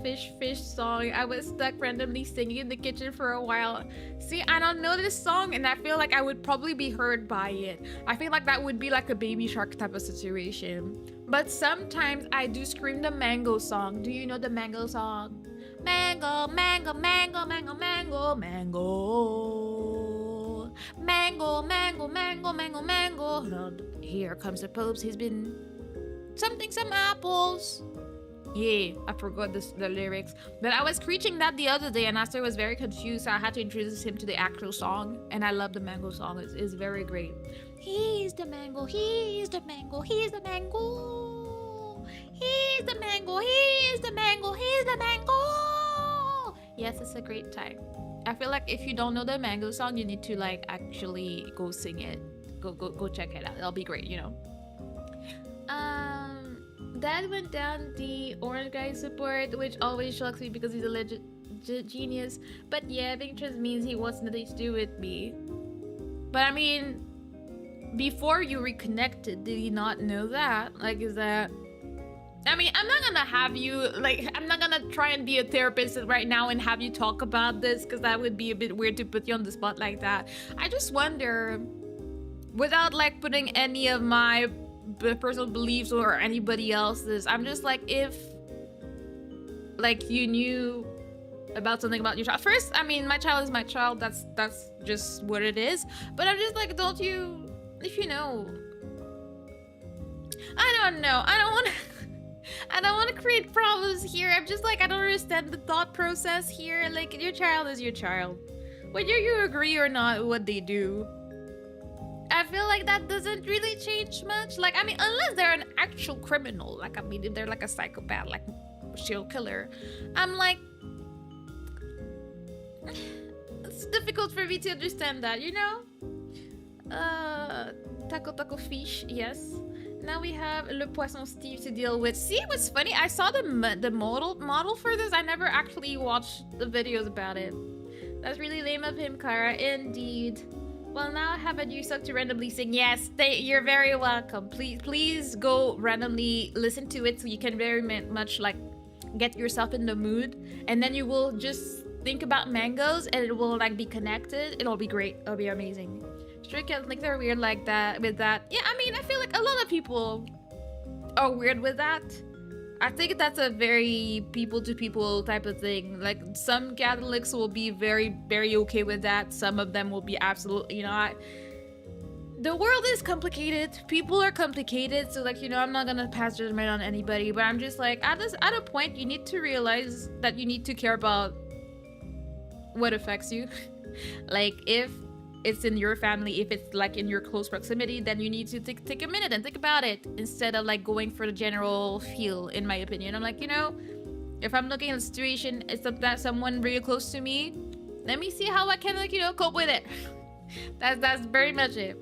fish song. I was stuck randomly singing in the kitchen for a while. See, I don't know this song, and I feel like I would probably be heard by it. I feel like that would be like a Baby Shark type of situation. But sometimes I do scream the mango song. Do you know the mango song? Mango, mango, mango, mango, mango, mango. Mango, mango, mango, mango, mango. Here comes the Popes. He's been some apples. Yeah, I forgot the lyrics. But I was preaching that the other day, and Aster was very confused, so I had to introduce him to the actual song. And I love the mango song. It's very great. He's the mango, he's the mango, he's the mango. He's the mango, he's the mango, he's the mango. Yes, it's a great time. I feel like if you don't know the mango song, you need to like actually go sing it. Go check it out. It'll be great, you know. Dad went down the orange guy support, which always shocks me because he's a legit genius. But yeah, being trans means he wants nothing to do with me. But I mean, before you reconnected, did he not know that? Like, is that... I mean, I'm not gonna have you, like, I'm not gonna try and be a therapist right now and have you talk about this, because that would be a bit weird to put you on the spot like that. I just wonder, without like putting any of my personal beliefs or anybody else's, I'm just like, if like you knew about something about your child first, I mean, my child is my child, that's just what it is, but I'm just like, don't you, if you know, I don't know, I don't want to create problems here. I'm just like, I don't understand the thought process here. Like, your child is your child, whether you agree or not with what they do. I feel like that doesn't really change much. Like, I mean, unless they're an actual criminal. Like, I mean, if they're like a psychopath, like serial killer, I'm like, it's difficult for me to understand that, you know? Taco fish, yes. Now we have Le Poisson Steve to deal with. See, what's funny? I saw the model for this. I never actually watched the videos about it. That's really lame of him, Kara. Indeed. Well, now I have a new song to randomly sing. Yes, you're very welcome. Please go randomly listen to it so you can very much like get yourself in the mood, and then you will just think about mangoes and it will like be connected. It'll be great. It'll be amazing. Stray cats like they're weird like that with that. Yeah, I mean, I feel like a lot of people are weird with that. I think that's a very people to people type of thing. Like some Catholics will be very, very okay with that. Some of them will be absolutely, the world is complicated. People are complicated. So like, I'm not gonna pass judgment on anybody, but I'm just like, at a point, you need to realize that you need to care about what affects you. Like if it's in your family, if it's like in your close proximity, then you need to take a minute and think about it instead of like going for the general feel, in my opinion. I'm like, if I'm looking at a situation, it's that someone really close to me, let me see how I can like, cope with it. That's very much it.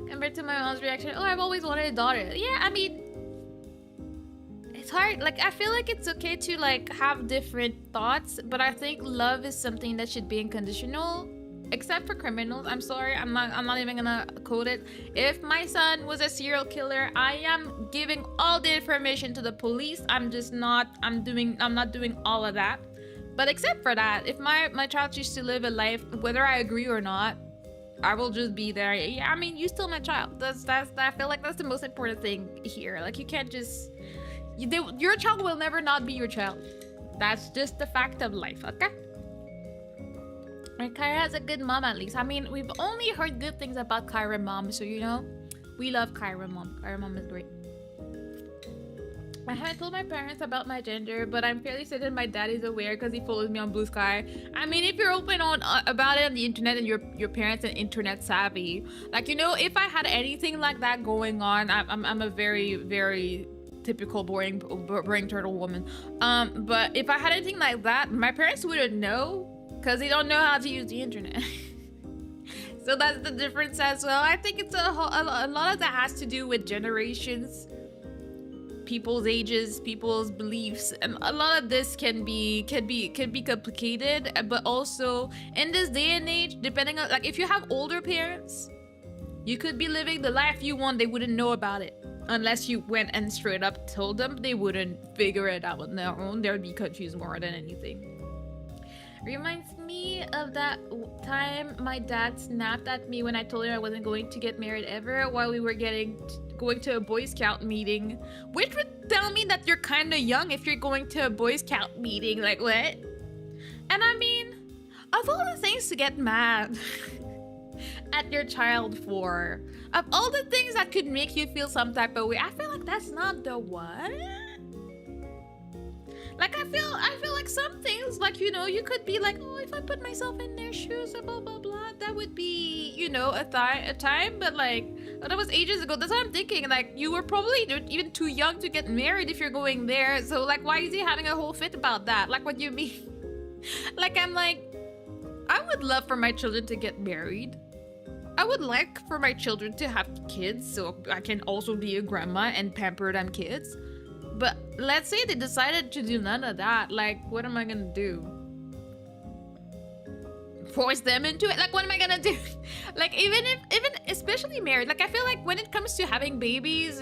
Compared to my mom's reaction, oh, I've always wanted a daughter. Yeah, I mean, it's hard. Like, I feel like it's okay to like have different thoughts, but I think love is something that should be unconditional. Except for criminals. I'm sorry, I'm not even gonna quote it. If my son was a serial killer, I am giving all the information to the police. I'm not doing all of that. But except for that, if my child chooses to live a life, whether I agree or not, I will just be there. Yeah, I mean, you still my child. That's I feel like that's the most important thing here. Like you can't just your child will never not be your child. That's just the fact of life, okay? And Kyra has a good mom at least. I mean, we've only heard good things about Kyra mom, so we love Kyra mom. Kyra mom is great. I haven't told my parents about my gender, but I'm fairly certain my dad is aware because he follows me on Blue Sky. I mean, if you're open about it on the internet and your parents are internet savvy, like if I had anything like that going on, I'm a very, very typical boring turtle woman. But if I had anything like that, my parents wouldn't know. Because they don't know how to use the internet. So that's the difference as well. I think it's a lot of that has to do with generations, people's ages, people's beliefs, and a lot of this can be complicated. But also in this day and age, depending on like if you have older parents, you could be living the life you want. They wouldn't know about it unless you went and straight up told them. They wouldn't figure it out on their own. They would be confused more than anything. Reminds me of that time my dad snapped at me when I told him I wasn't going to get married ever while we were going to a Boy Scout meeting, which would tell me that you're kind of young if you're going to a Boy Scout meeting. Like, what? And I mean, of all the things to get mad at your child for, of all the things that could make you feel some type of way, I feel like that's not the one. Like I feel like some things, like you could be like, oh, if I put myself in their shoes, blah blah blah, that would be a time. But like that was ages ago. That's what I'm thinking. Like you were probably even too young to get married if you're going there. So like, why is he having a whole fit about that? Like, what do you mean? Like I'm like, I would love for my children to get married. I would like for my children to have kids so I can also be a grandma and pamper them kids. But let's say they decided to do none of that. Like, what am I gonna do? Force them into it? Like, what am I gonna do? Like, even especially married, like, I feel like when it comes to having babies,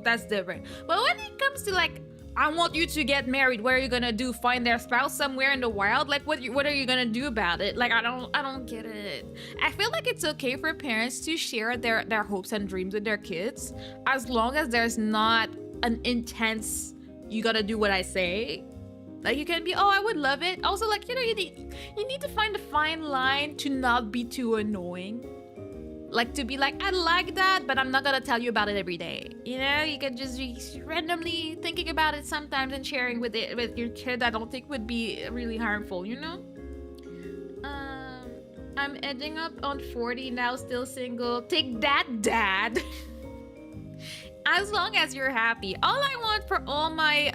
that's different. But when it comes to like, I want you to get married, what are you gonna do? Find their spouse somewhere in the wild? Like, what are you gonna do about it? Like, I don't get it. I feel like it's okay for parents to share their hopes and dreams with their kids, as long as there's not an intense, you gotta do what I say. Like you can be, oh, I would love it. Also, like, you need to find a fine line to not be too annoying. Like to be like, I like that, but I'm not gonna tell you about it every day. You can just be randomly thinking about it sometimes and sharing with your kid. I don't think would be really harmful, I'm edging up on 40 now, still single. Take that, Dad. As long as you're happy. All I want for all my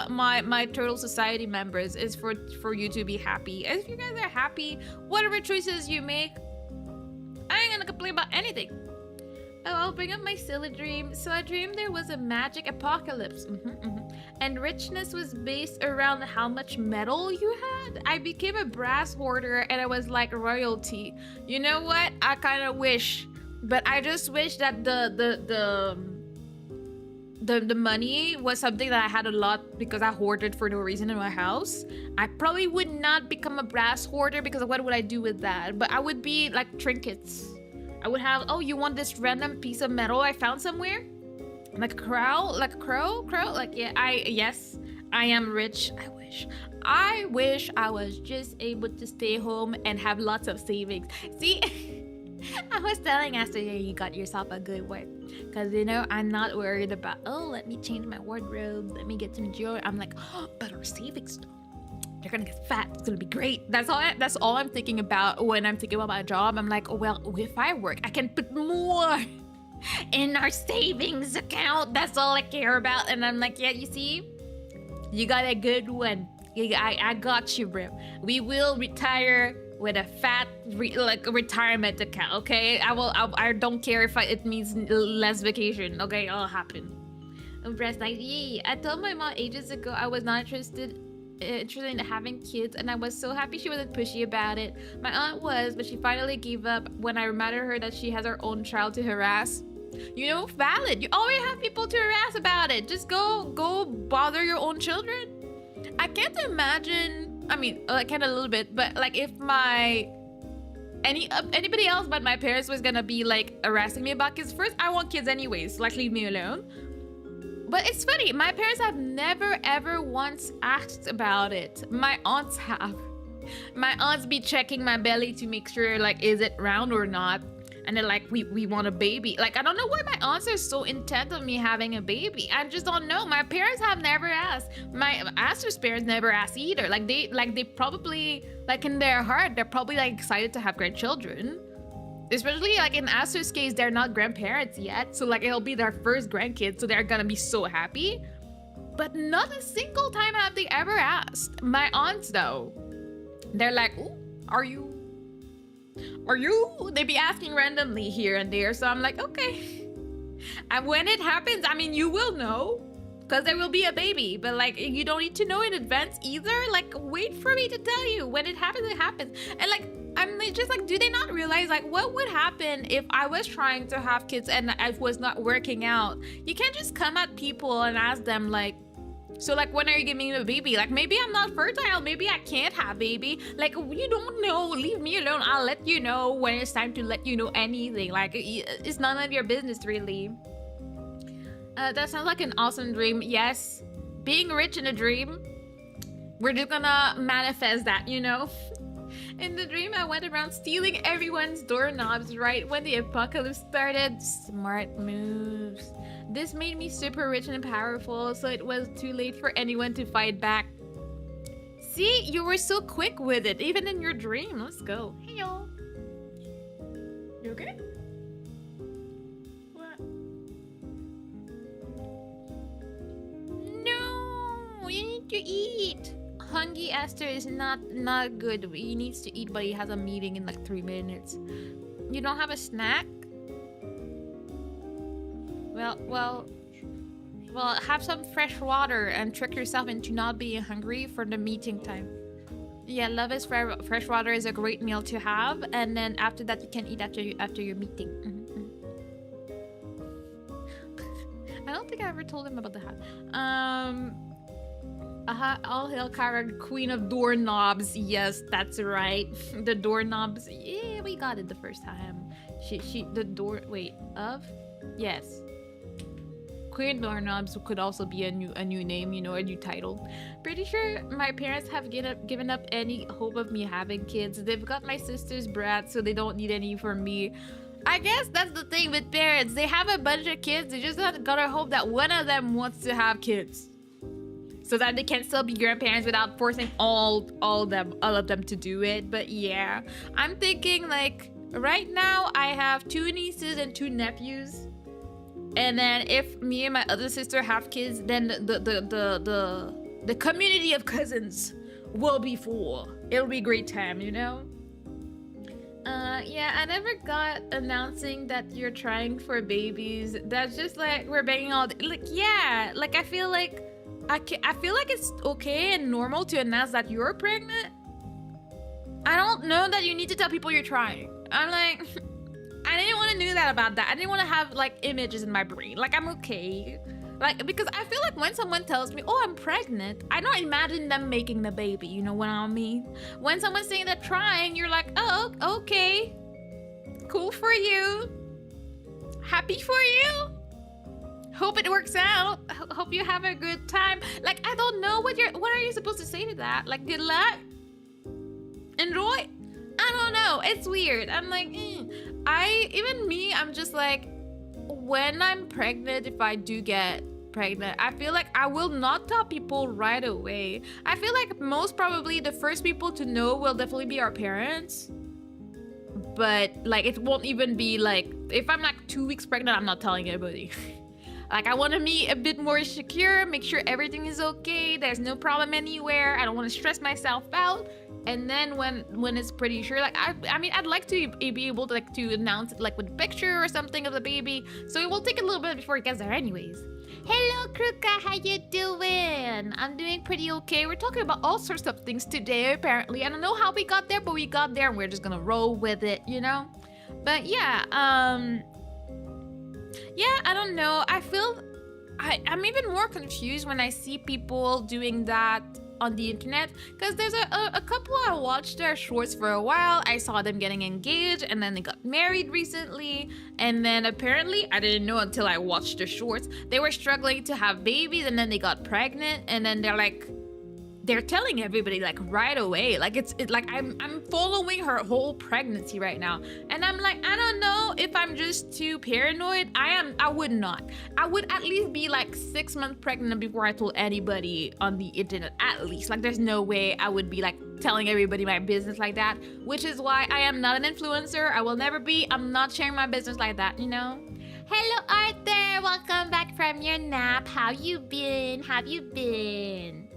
my Turtle Society members is for you to be happy. If you guys are happy, whatever choices you make, I ain't gonna complain about anything. Oh, I'll bring up my silly dream. So I dreamed there was a magic apocalypse. And richness was based around how much metal you had. I became a brass hoarder and I was like royalty. You know what? I kind of wish, but I just wish that the money was something that I had a lot because I hoarded for no reason in my house. I probably would not become a brass hoarder because what would I do with that? But I would be like trinkets. I would have, oh, you want this random piece of metal I found somewhere? Like a crow, like yeah, yes, I am rich. I wish I was just able to stay home and have lots of savings. See, I was telling Esther, yeah, you got yourself a good one. Because, you know, I'm not worried about, oh, let me change my wardrobe, let me get some jewelry. I'm like, oh, but our savings, they're gonna get fat. It's gonna be great. That's all I'm thinking about when I'm thinking about my job. I'm like, oh, well, if I work, I can put more in our savings account. That's all I care about. And I'm like, yeah, you see, you got a good one. I got you, bro. We will retire with a fat retirement account, okay? I don't care if it means less vacation, okay? It'll happen. Breast like, yay. I told my mom ages ago I was not interested in having kids, and I was so happy she wasn't pushy about it. My aunt was, but she finally gave up when I reminded her that she has her own child to harass. You know, valid. You always have people to harass about it. Just go bother your own children. I can't imagine. I mean, I can a little bit, but like if anybody else but my parents was gonna be like harassing me about kids. First, I want kids anyways. Like, leave me alone. But it's funny. My parents have never ever once asked about it. My aunts have. My aunts be checking my belly to make sure like is it round or not. And they're like, we want a baby. Like, I don't know why my aunts are so intent on me having a baby. I just don't know. My parents have never asked. My Aster's parents never asked either. Like they probably, like in their heart, they're probably like excited to have grandchildren. Especially like in Aster's case, they're not grandparents yet. So like it'll be their first grandkid. So they're gonna be so happy. But not a single time have they ever asked. My aunts though, they're like, ooh, are you? They be asking randomly here and there, so I'm like, okay. And when it happens, I mean, you will know, because there will be a baby, but like, you don't need to know in advance either. Like, wait for me to tell you. When it happens, it happens. And like, I'm just like, do they not realize like what would happen if I was trying to have kids and I was not working out? You can't just come at people and ask them like, so like, when are you giving me a baby? Like, maybe I'm not fertile. Maybe I can't have baby. Like, you don't know. Leave me alone. I'll let you know when it's time to let you know anything. Like, it's none of your business, really. That sounds like an awesome dream. Yes, being rich in a dream. We're just gonna manifest that, you know? In the dream, I went around stealing everyone's doorknobs right when the apocalypse started. Smart moves. This made me super rich and powerful, so it was too late for anyone to fight back. See, you were so quick with it, even in your dream. Let's go. Heyo. You okay? What? No, you need to eat. Hungry Esther is not good. He needs to eat, but he has a meeting in like 3 minutes. You don't have a snack? Well, have some fresh water and trick yourself into not being hungry for the meeting time. Yeah, love is fresh water is a great meal to have, and then after that you can eat after your meeting. I don't think I ever told him about the hat. All hail Kara, queen of doorknobs. Yes, that's right. The doorknobs. Yeah, we got it the first time. Yes. Queen doorknobs could also be a new name, you know, a new title. Pretty sure my parents have given up any hope of me having kids. They've got my sister's brat, so they don't need any for me. I guess that's the thing with parents. They have a bunch of kids. They just gotta hope that one of them wants to have kids, so that they can still be grandparents without forcing all of them to do it. But yeah, I'm thinking like right now I have 2 nieces and 2 nephews. And then if me and my other sister have kids, then the community of cousins will be full. It'll be a great time, you know? Yeah, I never got announcing that you're trying for babies. That's just like we're banging all day. Like, yeah, like I feel like it's okay and normal to announce that you're pregnant. I don't know that you need to tell people you're trying. I'm like, I didn't want to know that about that. I didn't want to have like images in my brain. Like, I'm okay. Like, because I feel like when someone tells me, oh, I'm pregnant, I don't imagine them making the baby. You know what I mean? When someone's saying they're trying, you're like, oh, okay. Cool for you. Happy for you. Hope it works out. Hope you have a good time. Like, I don't know what are you supposed to say to that? Like, good luck? Enjoy? I don't know. It's weird. I'm like, I'm just like, when I'm pregnant, if I do get pregnant, I feel like I will not tell people right away. I feel like most probably the first people to know will definitely be our parents. But like, it won't even be like, if I'm like 2 weeks pregnant, I'm not telling anybody. Like, I want to be a bit more secure, make sure everything is okay, there's no problem anywhere, I don't want to stress myself out. And then when it's pretty sure, like, I mean, I'd like to be able to, like, to announce it, like, with a picture or something of the baby. So it will take a little bit before it gets there anyways. Hello, Kruka, how you doing? I'm doing pretty okay. We're talking about all sorts of things today, apparently. I don't know how we got there, but we got there and we're just gonna roll with it, you know? But yeah, yeah, I don't know. I feel I'm even more confused when I see people doing that on the internet, because there's a couple I watched their shorts for a while. I saw them getting engaged and then they got married recently, and then apparently, I didn't know until I watched the shorts, they were struggling to have babies and then they got pregnant, and then they're telling everybody like right away, like it's like I'm following her whole pregnancy right now, and I'm like, I don't know if I'm just too paranoid. I would not. I would at least be like 6 months pregnant before I told anybody on the internet, at least. Like, there's no way I would be like telling everybody my business like that, which is why I am not an influencer. I will never be. I'm not sharing my business like that, you know? Hello, Arthur. Welcome back from your nap. How you been? Have you been?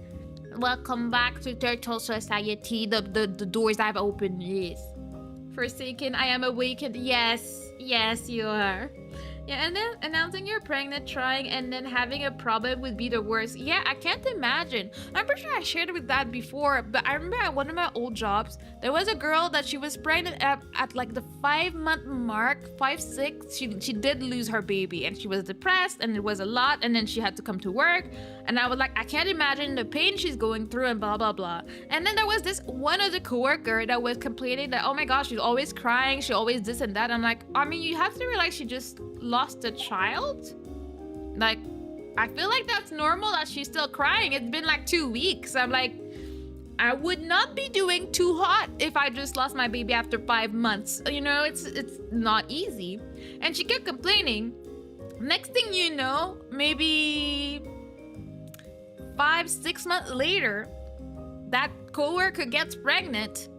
Welcome back to Turtle Society. The doors I've opened, yes. Forsaken, I am awakened. Yes, yes, you are. Yeah, and then announcing you're pregnant, trying, and then having a problem would be the worst. Yeah, I can't imagine. I'm pretty sure I shared with that before, but I remember at one of my old jobs, there was a girl that she was pregnant at like the 5-month mark, 5, 6. She did lose her baby, and she was depressed, and it was a lot, and then she had to come to work. And I was like, I can't imagine the pain she's going through and blah, blah, blah. And then there was this one other coworker that was complaining that, oh my gosh, she's always crying, she always this and that. I'm like, I mean, you have to realize she just lost a child. Like, I feel like that's normal that she's still crying. It's been like 2 weeks. I'm like, I would not be doing too hot if I just lost my baby after 5 months. You know, it's not easy. And she kept complaining. Next thing you know, maybe 5, 6 months later, that coworker gets pregnant.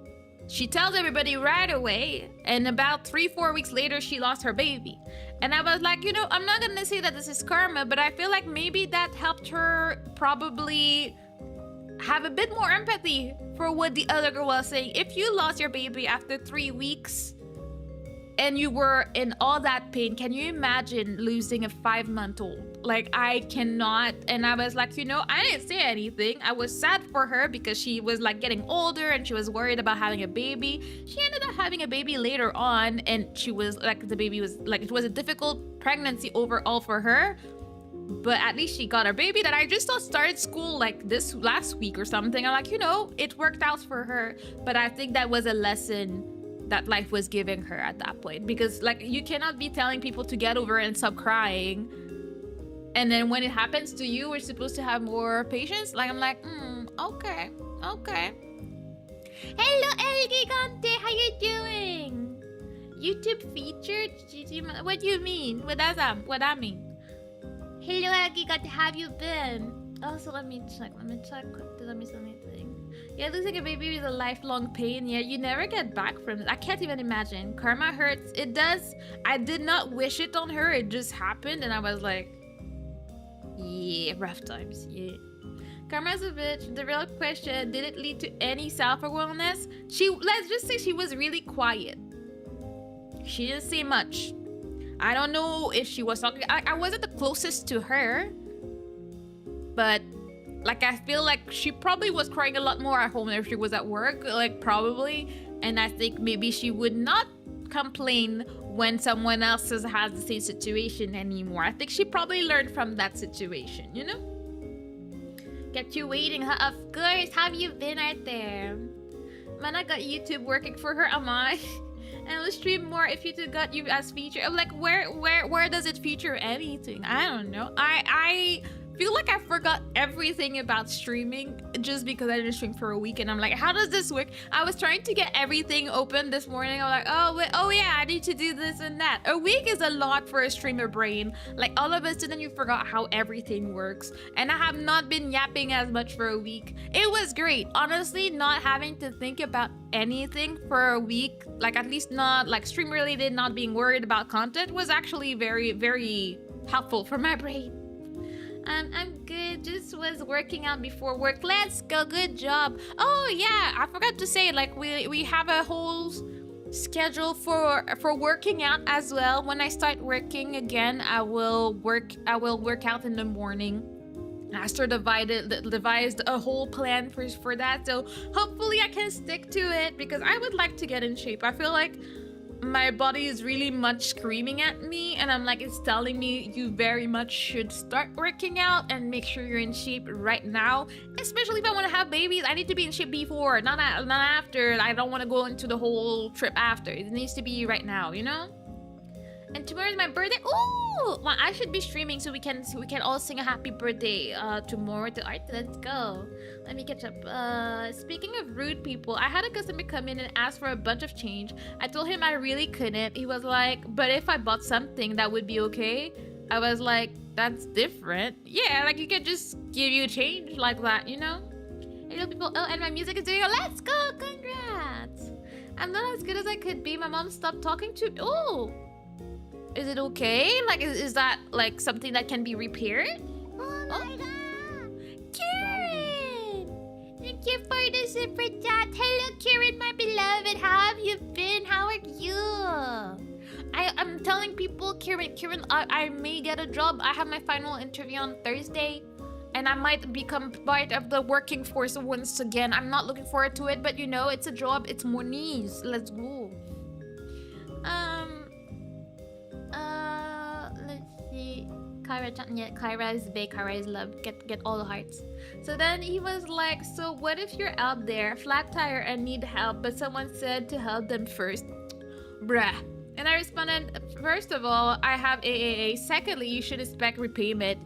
She tells everybody right away, and about 3, 4 weeks later, she lost her baby. And I was like, you know, I'm not gonna say that this is karma, but I feel like maybe that helped her probably have a bit more empathy for what the other girl was saying. If you lost your baby after 3 weeks and you were in all that pain, can you imagine losing a 5-month-old? Like, I cannot. And I was like, you know, I didn't say anything. I was sad for her because she was like getting older and she was worried about having a baby. She ended up having a baby later on, and she was like, the baby was like, it was a difficult pregnancy overall for her. But at least she got her baby that I just thought started school like this last week or something. I'm like, you know, it worked out for her. But I think that was a lesson that life was giving her at that point, because like, you cannot be telling people to get over it and stop crying, and then when it happens to you, we're supposed to have more patience. Like, I'm like, okay. Hello, El Gigante, how you doing? YouTube featured? What do you mean? What does that mean? Hello, El Gigante, how have you been? Also, let me check. Let me see anything. Yeah, losing a baby is a lifelong pain. Yeah, you never get back from it. I can't even imagine. Karma hurts. It does. I did not wish it on her. It just happened, and I was like, yeah, rough times. Yeah. Karma's a bitch. The real question: did it lead to any self-awareness? Let's just say she was really quiet. She didn't say much. I don't know if she was talking. I wasn't the closest to her, but like, I feel like she probably was crying a lot more at home than if she was at work, like, probably. And I think maybe she would not complain when someone else has the same situation anymore. I think she probably learned from that situation, you know? Get you waiting, huh? Of course. How have you been out there? Man, I got YouTube working for her, am I? And we'll stream more if you got you as feature. I'm like, where does it feature anything? I don't know. I feel like I forgot everything about streaming just because I didn't stream for a week, and I'm like, how does this work? I was trying to get everything open this morning. I'm like, oh wait, oh yeah, I need to do this and that. A week is a lot for a streamer brain. Like all of a sudden you forgot how everything works, and I have not been yapping as much for a week. It was great, honestly, not having to think about anything for a week, like at least not like stream related, not being worried about content was actually very, very helpful for my brain. I'm good. Just was working out before work. Let's go. Good job. Oh yeah, I forgot to say, like we have a whole schedule for working out as well. When I start working again, I will work out in the morning. Aster devised a whole plan for that, so hopefully I can stick to it because I would like to get in shape. I feel like my body is really much screaming at me, and I'm like, it's telling me you very much should start working out and make sure you're in shape right now, especially if I want to have babies. I need to be in shape before, not after. I don't want to go into the whole trip after. It needs to be right now, you know. And tomorrow is my birthday. Ooh, well, I should be streaming so we can all sing a happy birthday tomorrow to Art. Let's go. Let me catch up. Speaking of rude people, I had a customer come in and ask for a bunch of change. I told him I really couldn't. He was like, but if I bought something, that would be okay. I was like, that's different. Yeah, like you can just give you change like that, you know? Hello people. Oh, and my music is doing. Let's go. Congrats. I'm not as good as I could be. My mom stopped talking to me. Oh. Is it okay? Like, is that like something that can be repaired? Oh my god! Karen! Thank you for the super chat. Hello, Karen, my beloved. How have you been? How are you? I'm telling people, Karen, I may get a job. I have my final interview on Thursday, and I might become part of the working force once again. I'm not looking forward to it, but you know, it's a job. It's monies. Let's go. Let's see. Kyra is big. Kyra is love. Get all the hearts. So then he was like, so what if you're out there, flat tire, and need help, but someone said to help them first? Bruh. And I responded, first of all, I have AAA. Secondly, you should expect repayment.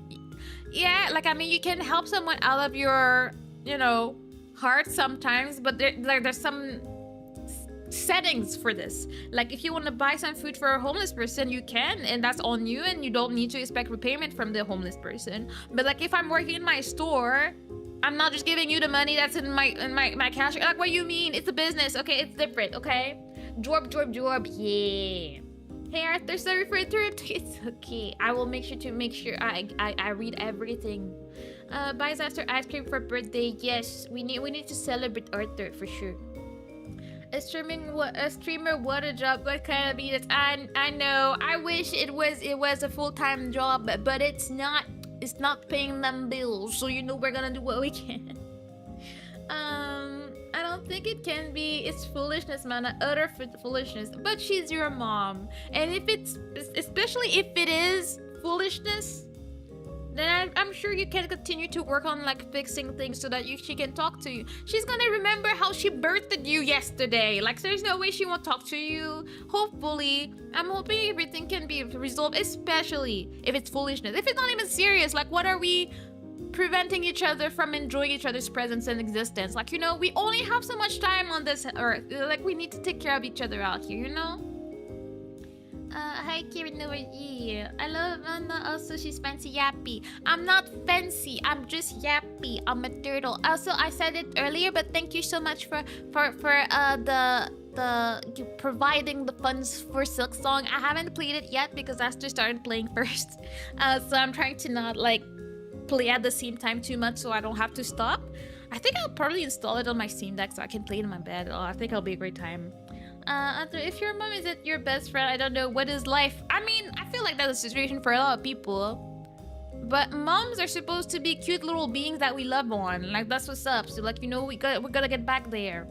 Yeah, like, I mean, you can help someone out of your, you know, heart sometimes, but there's some settings for this. Like, if you want to buy some food for a homeless person, you can, and that's on you, and you don't need to expect repayment from the homeless person. But like, if I'm working in my store, I'm not just giving you the money that's in my cash. Like, what do you mean? It's a business, okay? It's different, okay? Jorb, yeah. Hey Arthur, sorry for interrupting. It's okay. I will make sure I read everything. Buy Zaster ice cream for birthday. Yes, we need to celebrate Arthur for sure. A streamer, what a job. What kind of beat it? I know. I wish it was a full-time job, but it's not. It's not paying them bills. So you know we're gonna do what we can. I don't think it can be. It's foolishness, man. Utter foolishness. But she's your mom, and if it's, especially if it is foolishness, then I'm sure you can continue to work on like fixing things so that she can talk to you. She's gonna remember how she birthed you yesterday. Like, there's no way she won't talk to you. Hopefully, I'm hoping everything can be resolved, especially if it's foolishness. If it's not even serious, like, what are we preventing each other from enjoying each other's presence and existence? Like, you know, we only have so much time on this earth. Like, we need to take care of each other out here, you know? Hi Kieran, how are you? I love Anna. Also, she's fancy yappy. I'm not fancy. I'm just yappy. I'm a turtle. Also, I said it earlier, but thank you so much for you providing the funds for Silk Song. I haven't played it yet because Aster started playing first. So I'm trying to not like play at the same time too much, so I don't have to stop. I think I'll probably install it on my Steam Deck so I can play it in my bed. Oh, I think it'll be a great time. If your mom isn't your best friend, I don't know, what is life? I mean, I feel like that's a situation for a lot of people. But moms are supposed to be cute little beings that we love on. Like, that's what's up. So, like, you know, we're gonna get back there.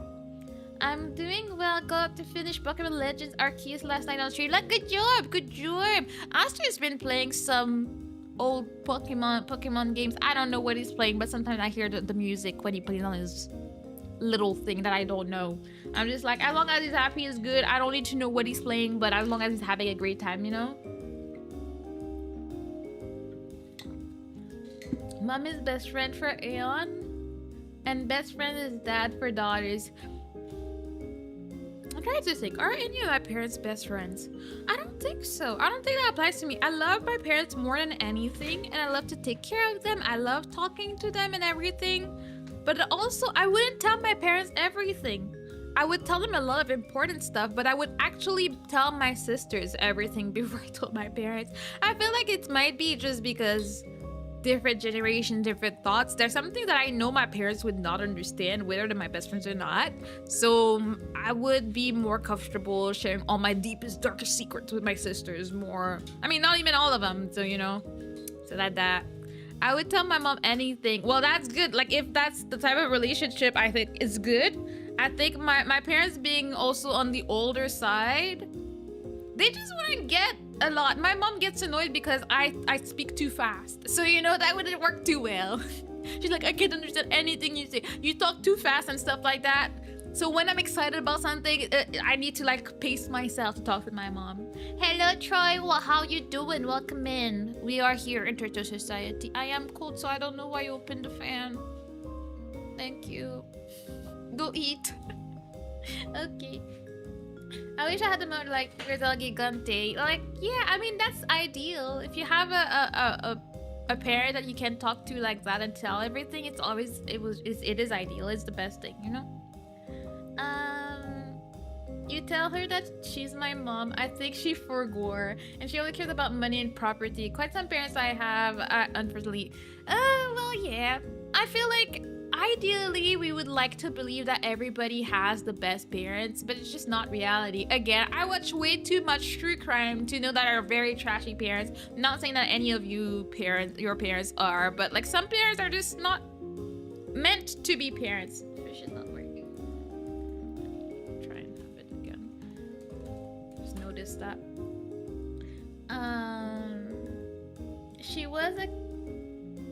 I'm doing well. Got to finish Pokemon Legends Arceus last night on stream. Like, good job. Aster's been playing some old Pokemon games. I don't know what he's playing, but sometimes I hear the music when he plays on his little thing that I don't know. I'm just like, as long as he's happy is good. I don't need to know what he's playing, but as long as he's having a great time, you know? Mom is best friend for Aeon, and best friend is dad for daughters. I'm trying to think, are any of my parents best friends? I don't think so. I don't think that applies to me. I love my parents more than anything, and I love to take care of them. I love talking to them and everything. But also, I wouldn't tell my parents everything. I would tell them a lot of important stuff, but I would actually tell my sisters everything before I told my parents. I feel like it might be just because different generations, different thoughts. There's something that I know my parents would not understand, whether they're my best friends or not. So I would be more comfortable sharing all my deepest, darkest secrets with my sisters more. I mean, not even all of them. So, you know, so that. I would tell my mom anything. Well, that's good. Like, if that's the type of relationship I think is good. I think my parents being also on the older side, they just want to get a lot. My mom gets annoyed because I speak too fast. So, you know, that wouldn't work too well. She's like, I can't understand anything you say. You talk too fast and stuff like that. So when I'm excited about something, I need to like pace myself to talk with my mom. Hello, Troy. Well, how you doing? Welcome in. We are here in Turtle Society. I am cold, so I don't know why you opened the fan. Thank you. Go eat. Okay. I wish I had the mode like Grizel Gigante. Like, yeah, I mean that's ideal. If you have a parent that you can talk to like that and tell everything, it is ideal. It's the best thing, you know. You tell her that she's my mom. I think she forgore, and she only cares about money and property. Quite some parents I have, unfortunately. Well, yeah. I feel like ideally we would like to believe that everybody has the best parents, but it's just not reality. Again, I watch way too much true crime to know that are very trashy parents. I'm not saying that any of your parents are, but like some parents are just not meant to be parents. Fish is not working. Try and have it again. Just notice that. She was a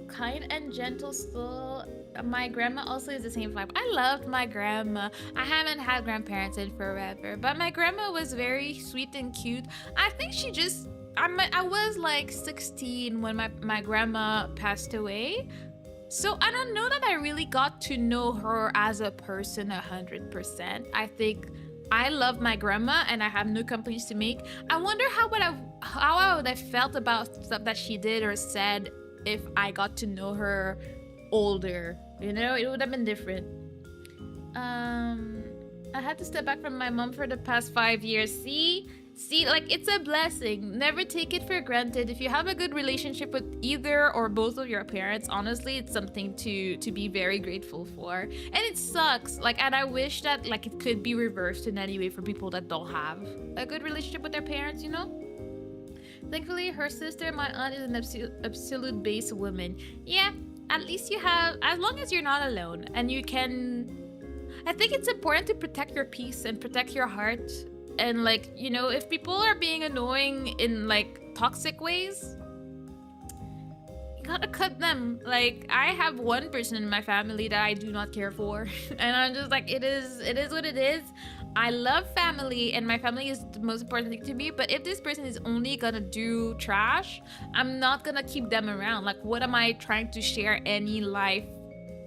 kind and gentle soul. My grandma also is the same vibe. I loved my grandma. I haven't had grandparents in forever, but my grandma was very sweet and cute. I think she just I was like 16 when my grandma passed away. So I don't know that I really got to know her as a person 100%. I think I love my grandma and I have no complaints to make. I wonder how I would have felt about stuff that she did or said if I got to know her older. You know, it would have been different. I had to step back from my mom for the past 5 years. See, like, it's a blessing. Never take it for granted. If you have a good relationship with either or both of your parents, honestly, it's something to be very grateful for. And it sucks. Like, and I wish that like it could be reversed in any way for people that don't have a good relationship with their parents, you know? Thankfully, her sister, my aunt, is an absolute base woman. Yeah, at least you have, as long as you're not alone and you can, I think it's important to protect your peace and protect your heart. And like, you know, if people are being annoying in like toxic ways, you gotta cut them. Like, I have one person in my family that I do not care for. And I'm just like, it is what it is. I love family and my family is the most important thing to me, but if this person is only gonna do trash, I'm not gonna keep them around. Like, what am I trying to share any life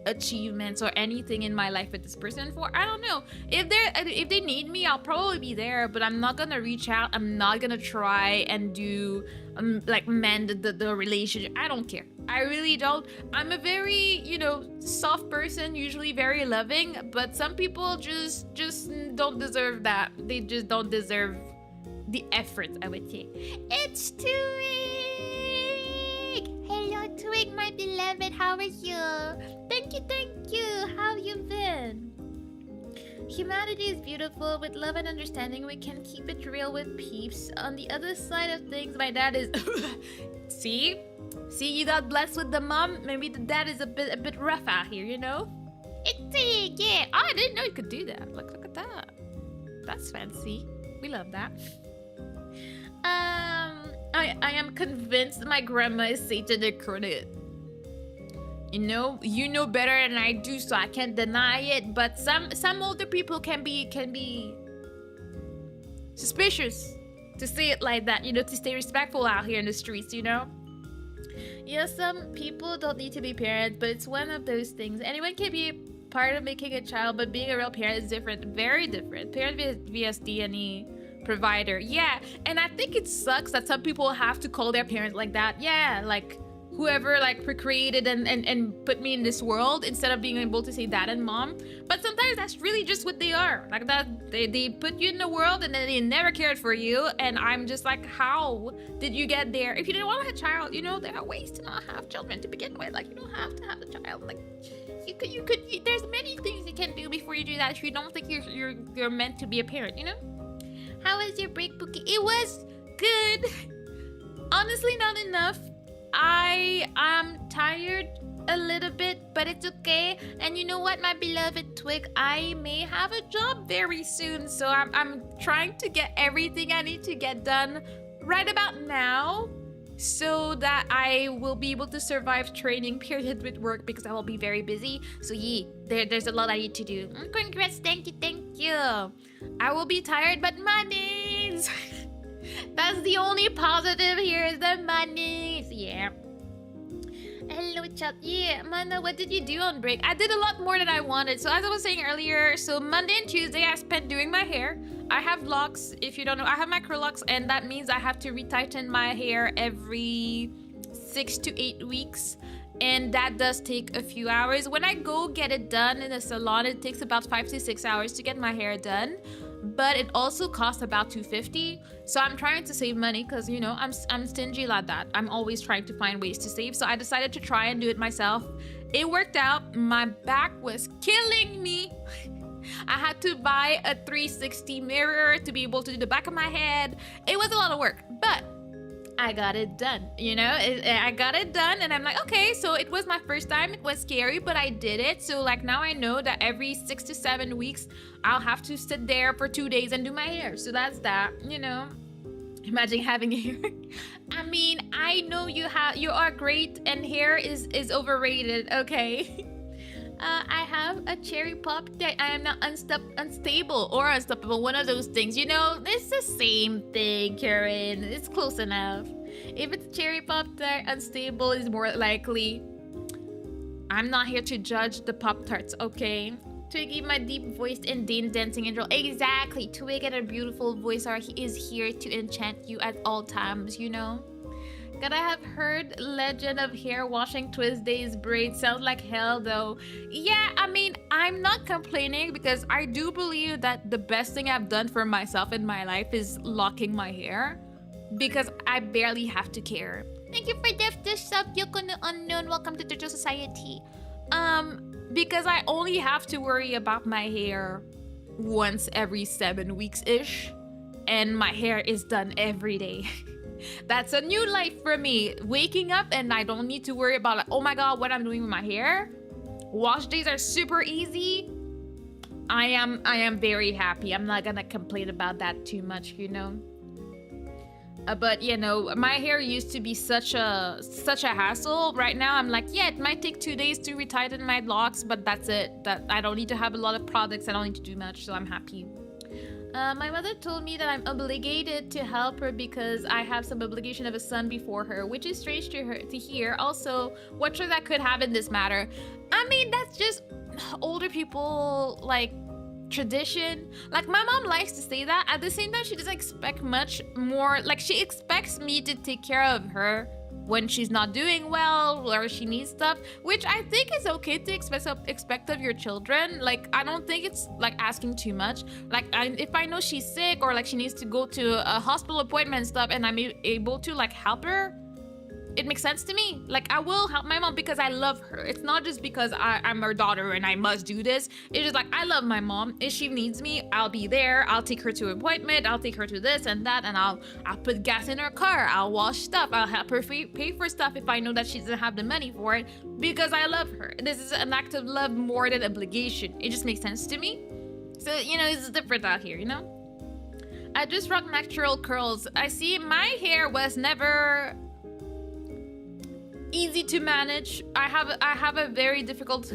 achievements or anything in my life with this person for? I don't know. If they need me, I'll probably be there, but I'm not gonna reach out. I'm not gonna try and do like mend the relationship. I don't care. I really don't. I'm a very, you know, soft person, usually very loving, but some people just don't deserve that. They just don't deserve the effort, I would say. It's Twig! Hello, Twig, my beloved. How are you? Thank you. How you been? Humanity is beautiful. With love and understanding, we can keep it real with peeps. On the other side of things, my dad is... See, you got blessed with the mom. Maybe the dad is a bit rough out here, you know? It's Twig, yeah. Oh, I didn't know you could do that. Look at that. That's fancy. We love that. I am convinced my grandma is Satan incarnate. You know better than I do, so I can't deny it. But some older people can be suspicious, to say it like that. To stay respectful out here in the streets. Some people don't need to be parents, but it's one of those things. Anyone can be part of making a child, but being a real parent is different, very different. Parent vs DNA provider. Yeah, and I think it sucks that some people have to call their parents like that. Yeah, like whoever like procreated and put me in this world, instead of being able to say dad and mom. But sometimes that's really just what they are. Like that, they put you in the world and then they never cared for you. And I'm just like, how did you get there? If you didn't want to have a child, there are ways to not have children to begin with. Like, you don't have to have a child. Like, you could. There's many things you can do before you do that if you don't think you're meant to be a parent. How was your break, Pookie? It was good. Honestly, not enough. I am tired a little bit, but it's okay. And you know what, my beloved Twig, I may have a job very soon, so I'm trying to get everything I need to get done right about now, so that I will be able to survive training period with work, because I will be very busy. So there's a lot I need to do. Congrats, thank you. I will be tired, but money's that's the only positive here, is the money. Yeah. Hello, chat. Yeah, Mana, what did you do on break? I did a lot more than I wanted. So as I was saying earlier, so Monday and Tuesday I spent doing my hair. I have locks. If you don't know, I have micro locks, and that means I have to retighten my hair every 6 to 8 weeks. And that does take a few hours. When I go get it done in a salon, it takes about 5 to 6 hours to get my hair done. But it also costs about $250. So I'm trying to save money because, I'm stingy like that. I'm always trying to find ways to save. So I decided to try and do it myself. It worked out. My back was killing me. I had to buy a 360 mirror to be able to do the back of my head. It was a lot of work, but I got it done. I got it done, and I'm like, okay, so it was my first time. It was scary, but I did it. So like now I know that every 6 to 7 weeks I'll have to sit there for 2 days and do my hair. So that's that. Imagine having hair. I mean, I know you are great, and hair is overrated. Okay. I have a cherry pop that I am not unstable or unstoppable. One of those things. It's the same thing, Karen. It's close enough. If it's cherry pop tart, unstable is more likely. I'm not here to judge the Pop Tarts, okay? Twiggy, my deep voiced and dancing angel. Exactly. Twig and her beautiful voice is here to enchant you at all times, God, I have heard legend of hair washing Tuesday's braid. Sounds like hell though. Yeah, I mean, I'm not complaining, because I do believe that the best thing I've done for myself in my life is locking my hair, because I barely have to care. Thank you for the sub, Yoko Unknown. Welcome to Turtle Society. Because I only have to worry about my hair once every 7 weeks-ish, and my hair is done every day. That's a new life for me. Waking up and I don't need to worry about, like, oh my god, what I'm doing with my hair. Wash days are super easy. I am very happy. I'm not gonna complain about that too much, But my hair used to be such a hassle. Right now I'm like, yeah, it might take 2 days to retighten my locks, but that's it. That I don't need to have a lot of products. I don't need to do much, so I'm happy. My mother told me that I'm obligated to help her because I have some obligation of a son before her, which is strange to hear. Also, what should that could have in this matter? I mean, that's just older people, like, tradition. Like, my mom likes to say that. At the same time, she doesn't expect much more. Like, she expects me to take care of her when she's not doing well or she needs stuff, which I think is okay to expect of your children. Like, I don't think it's like asking too much. Like, if I know she's sick or like she needs to go to a hospital appointment and stuff, and I'm able to like help her, it makes sense to me. Like, I will help my mom because I love her. It's not just because I'm her daughter and I must do this. It's just like, I love my mom. If she needs me, I'll be there. I'll take her to an appointment. I'll take her to this and that, and I'll put gas in her car. I'll wash stuff. I'll help her pay for stuff if I know that she doesn't have the money for it, because I love her. This is an act of love more than obligation. It just makes sense to me. So, it's different out here, I just rock natural curls. I see my hair was never easy to manage. I have a very difficult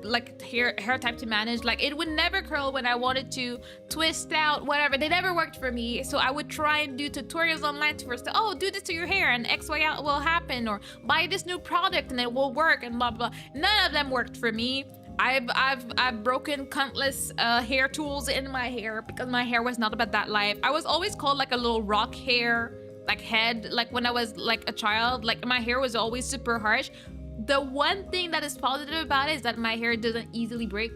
like hair type to manage. Like it would never curl when I wanted to, twist out, whatever. They never worked for me. So I would try and do tutorials online to first, oh, do this to your hair and X, Y will happen, or buy this new product and it will work and blah blah. None of them worked for me. I've broken countless hair tools in my hair because my hair was not about that life. I was always called like a little rock hair, like head, like when I was like a child. Like my hair was always super harsh. The one thing that is positive about it is that my hair doesn't easily break.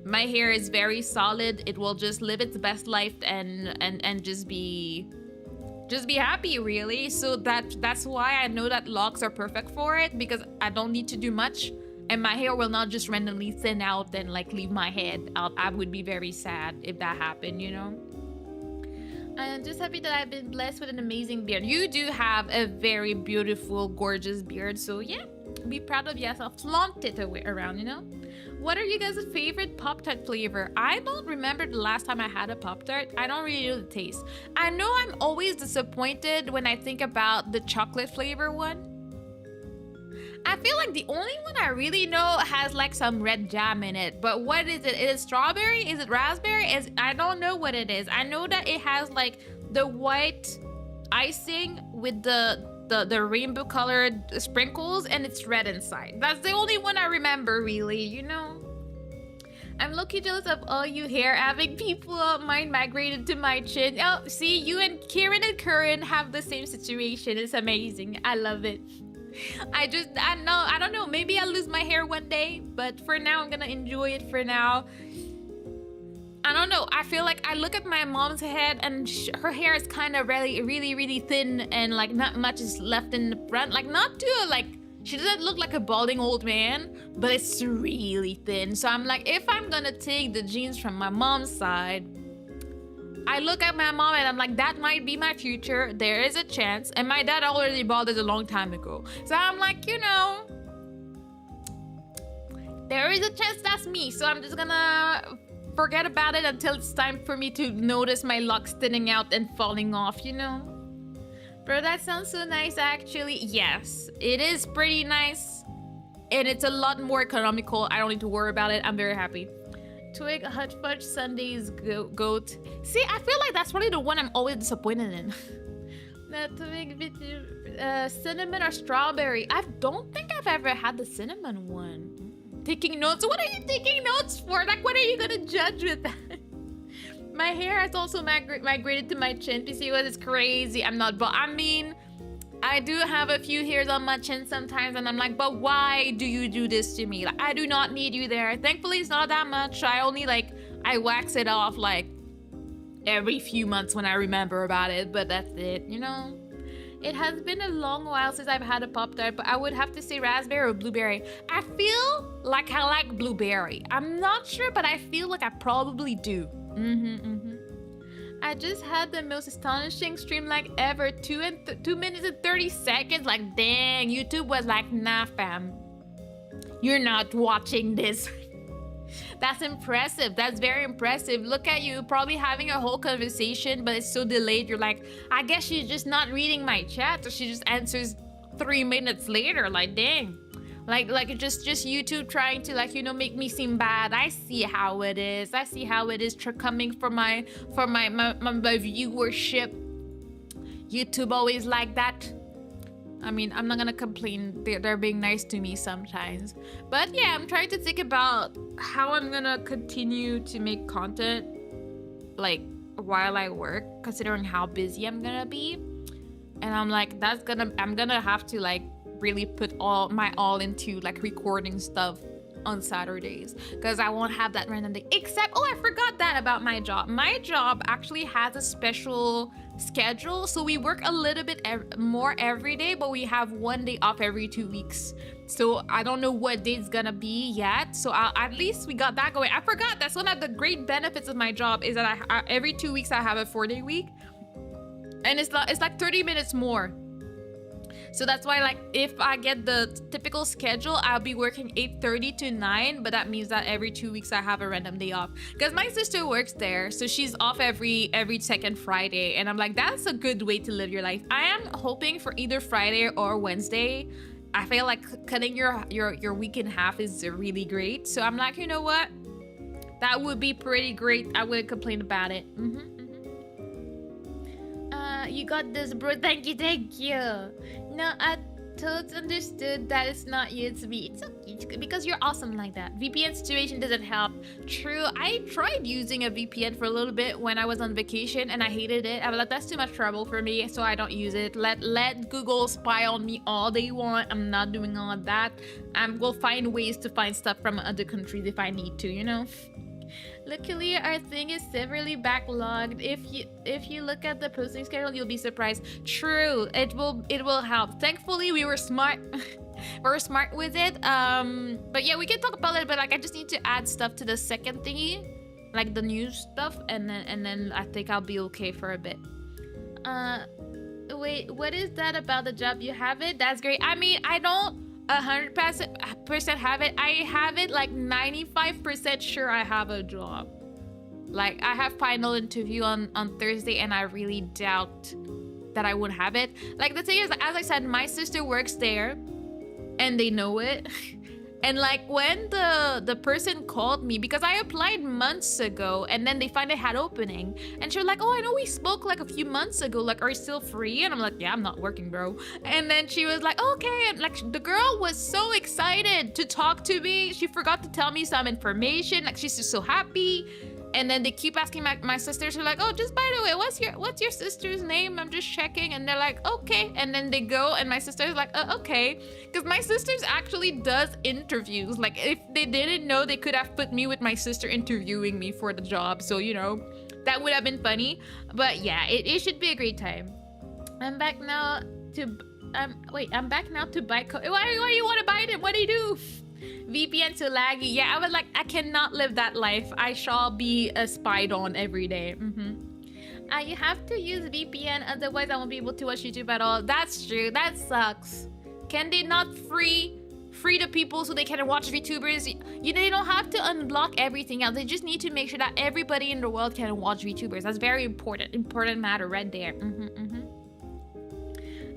My hair is very solid. It will just live its best life and just be happy, really. So that's why I know that locks are perfect for it, because I don't need to do much and my hair will not just randomly thin out and like leave my head out. I would be very sad if that happened, you know? I'm just happy that I've been blessed with an amazing beard. You do have a very beautiful, gorgeous beard, so yeah. Be proud of yourself. Flaunt it around, you know? What are you guys' favorite Pop-Tart flavor? I don't remember the last time I had a Pop-Tart. I don't really know the taste. I know I'm always disappointed when I think about the chocolate flavor one. I feel like the only one I really know has like some red jam in it. But what is it? Is it strawberry? Is it raspberry? I don't know what it is. I know that it has like the white icing with the rainbow colored sprinkles and it's red inside. That's the only one I remember, really, you know? I'm low-key jealous of all you hair-having people. Mine migrated to my chin. Oh, see, you and Kieran and Curran have the same situation. It's amazing. I love it. I don't know, maybe I'll lose my hair one day, but for now I'm gonna enjoy it for now. I don't know, I feel like I look at my mom's head and her hair is kind of really thin and like not much is left in the front. Like not too like, she doesn't look like a balding old man, but it's really thin. So I'm like, if I'm gonna take the genes from my mom's side, I look at my mom and I'm like, that might be my future. There is a chance. And my dad already balded a long time ago. So I'm like, you know, there is a chance that's me. So I'm just gonna forget about it until it's time for me to notice my locks thinning out and falling off, you know? Bro, that sounds so nice, actually. Yes, it is pretty nice. And it's a lot more economical. I don't need to worry about it. I'm very happy. Twig hot fudge sundaes goat. See, I feel like that's probably the one I'm always disappointed in. The twig cinnamon or strawberry. I don't think I've ever had the cinnamon one. Taking notes. What are you taking notes for? Like, what are you gonna judge with that? My hair has also migrated to my chin. PC was crazy. I'm not, but I mean, I do have a few hairs on my chin sometimes, and I'm like, but why do you do this to me? Like, I do not need you there. Thankfully, it's not that much. I only like, I wax it off like every few months when I remember about it, but that's it, you know? It has been a long while since I've had a Pop-Tart, but I would have to say raspberry or blueberry. I feel like I like blueberry. I'm not sure, but I feel like I probably do. I just had the most astonishing stream like ever. 2 minutes and 30 seconds. Like, dang, YouTube was like, nah, fam. You're not watching this. That's impressive. That's very impressive. Look at you, probably having a whole conversation, but it's so delayed. You're like, I guess she's just not reading my chat, or she just answers 3 minutes later. Like, dang. Like just YouTube trying to, like, you know, make me seem bad. I see how it is. I see how it is coming from my viewership. YouTube always like that. I mean, I'm not gonna complain. They're being nice to me sometimes. But yeah, I'm trying to think about how I'm gonna continue to make content, like, while I work, considering how busy I'm gonna be. And I'm like, I'm gonna have to, like, really put my all into, like, recording stuff on Saturdays, because I won't have that random day. Except, oh, I forgot that about my job. My job actually has a special schedule, so we work a little bit more every day, but we have 1 day off every 2 weeks. So I don't know what day it's gonna be yet, so at least we got that going. I forgot that's one of the great benefits of my job, is that I every 2 weeks I have a 4-day week, and it's like 30 minutes more. So that's why, like, if I get the typical schedule, I'll be working 8:30 to 9, but that means that every 2 weeks I have a random day off. Because my sister works there, so she's off every second Friday, and I'm like, that's a good way to live your life. I am hoping for either Friday or Wednesday, I feel like cutting your week in half is really great. So I'm like, you know what? That would be pretty great. I wouldn't complain about it. You got this, bro. Thank you, thank you. No, I totally understood that it's not you, it's me. It's okay, because you're awesome like that. VPN situation doesn't help. True, I tried using a VPN for a little bit when I was on vacation and I hated it. I was like, that's too much trouble for me, so I don't use it. Let Google spy on me all they want. I'm not doing all of that. We'll find ways to find stuff from other countries if I need to, you know? Luckily, our thing is severely backlogged. If you look at the posting schedule, you'll be surprised. True, it will help. Thankfully, we were smart. We're smart with it. But yeah, we can talk about it. But like, I just need to add stuff to the second thingy, like the news stuff, and then I think I'll be okay for a bit. Wait, what is that about the job? You have it? That's great. I mean, I don't 100% have it. I have it like 95% sure I have a job. Like, I have final interview on Thursday and I really doubt that I would have it. Like, the thing is, as I said, my sister works there and they know it. And like, when the person called me, because I applied months ago and then they finally had opening, and she was like, oh, I know we spoke like a few months ago, like, are you still free? And I'm like, yeah, I'm not working, bro. And then she was like, okay. And like, the girl was so excited to talk to me. She forgot to tell me some information. Like, she's just so happy. And then they keep asking my sisters, are like, oh, just by the way, what's your sister's name? I'm just checking. And they're like, okay. And then they go, and my sister's like, okay. Because my sister's actually does interviews. Like, if they didn't know, they could have put me with my sister interviewing me for the job. So, you know, that would have been funny. But yeah, it should be a great time. I'm back now to, I'm back now to buy, why you want to buy it? What do you do? VPN so laggy. Yeah, I was like, I cannot live that life. I shall be spied on every day. You have to use VPN, otherwise I won't be able to watch YouTube at all. That's true. That sucks. Can they not free the people so they can watch VTubers? They don't have to unblock everything else. They just need to make sure that everybody in the world can watch VTubers. That's very important matter right there.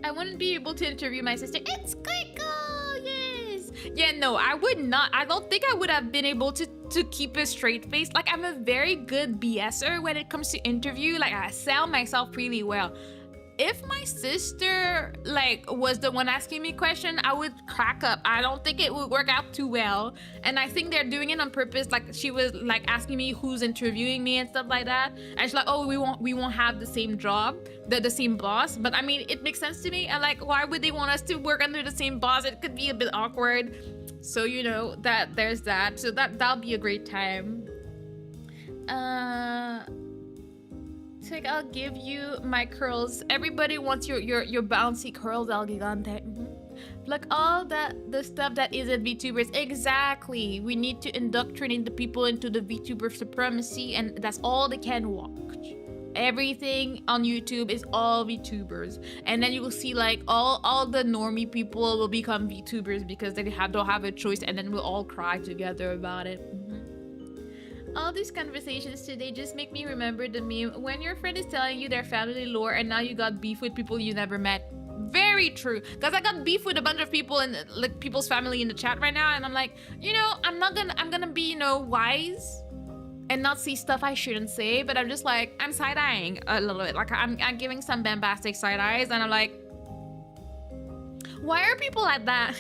I wouldn't be able to interview my sister. It's Coco, yes. Yeah, no, I would not. I don't think I would have been able to keep a straight face. Like, I'm a very good BSer when it comes to interview. Like, I sell myself really well. If my sister, like, was the one asking me question, I would crack up. I don't think it would work out too well. And I think they're doing it on purpose. Like, she was, like, asking me who's interviewing me and stuff like that. And she's like, oh, we won't have the same job, the same boss. But, I mean, it makes sense to me. And, like, why would they want us to work under the same boss? It could be a bit awkward. So, you know, there's that. So, that'll be a great time. Like, I'll give you my curls. Everybody wants your bouncy curls, El Gigante. Like, all the stuff that isn't VTubers. Exactly. We need to indoctrinate the people into the VTuber supremacy, and that's all they can watch. Everything on YouTube is all VTubers, and then you will see like all the normie people will become VTubers because they don't have a choice, and then we'll all cry together about it. All these conversations today just make me remember the meme when your friend is telling you their family lore and now you got beef with people you never met. Very true, because I got beef with a bunch of people and like people's family in the chat right now, and I'm like, you know, I'm gonna be, you know, wise and not see stuff I shouldn't say, but I'm just like, I'm side-eyeing a little bit. Like, I'm giving some bombastic side eyes, and I'm like, why are people like that?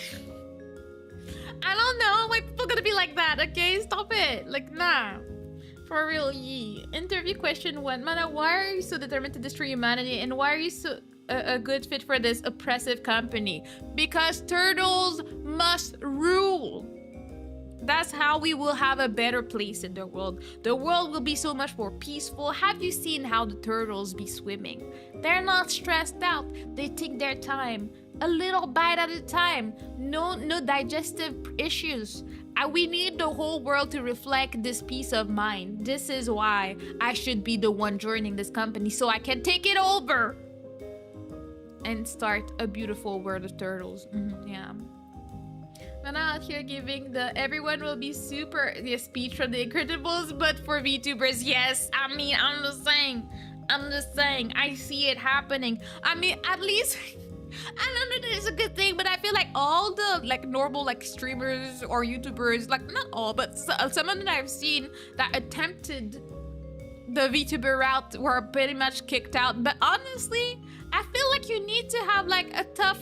I don't know, why people gonna be like that, okay? Stop it. Like, nah. For real, yee. Interview question 1. Mana, why are you so determined to destroy humanity, and why are you so a good fit for this oppressive company? Because turtles must rule. That's how we will have a better place in the world. The world will be so much more peaceful. Have you seen how the turtles be swimming? They're not stressed out. They take their time. A little bite at a time. No digestive issues. We need the whole world to reflect this peace of mind. This is why I should be the one joining this company, so I can take it over and start a beautiful world of turtles. Yeah. I'm out here giving the everyone will be super speech from The Incredibles, but for VTubers, yes. I mean, I'm just saying. I see it happening. I mean, at least I don't know that it's a good thing, but I feel like all the like normal like streamers or YouTubers, like not all, but some of them I've seen that attempted the VTuber route were pretty much kicked out. But honestly, I feel like you need to have like a tough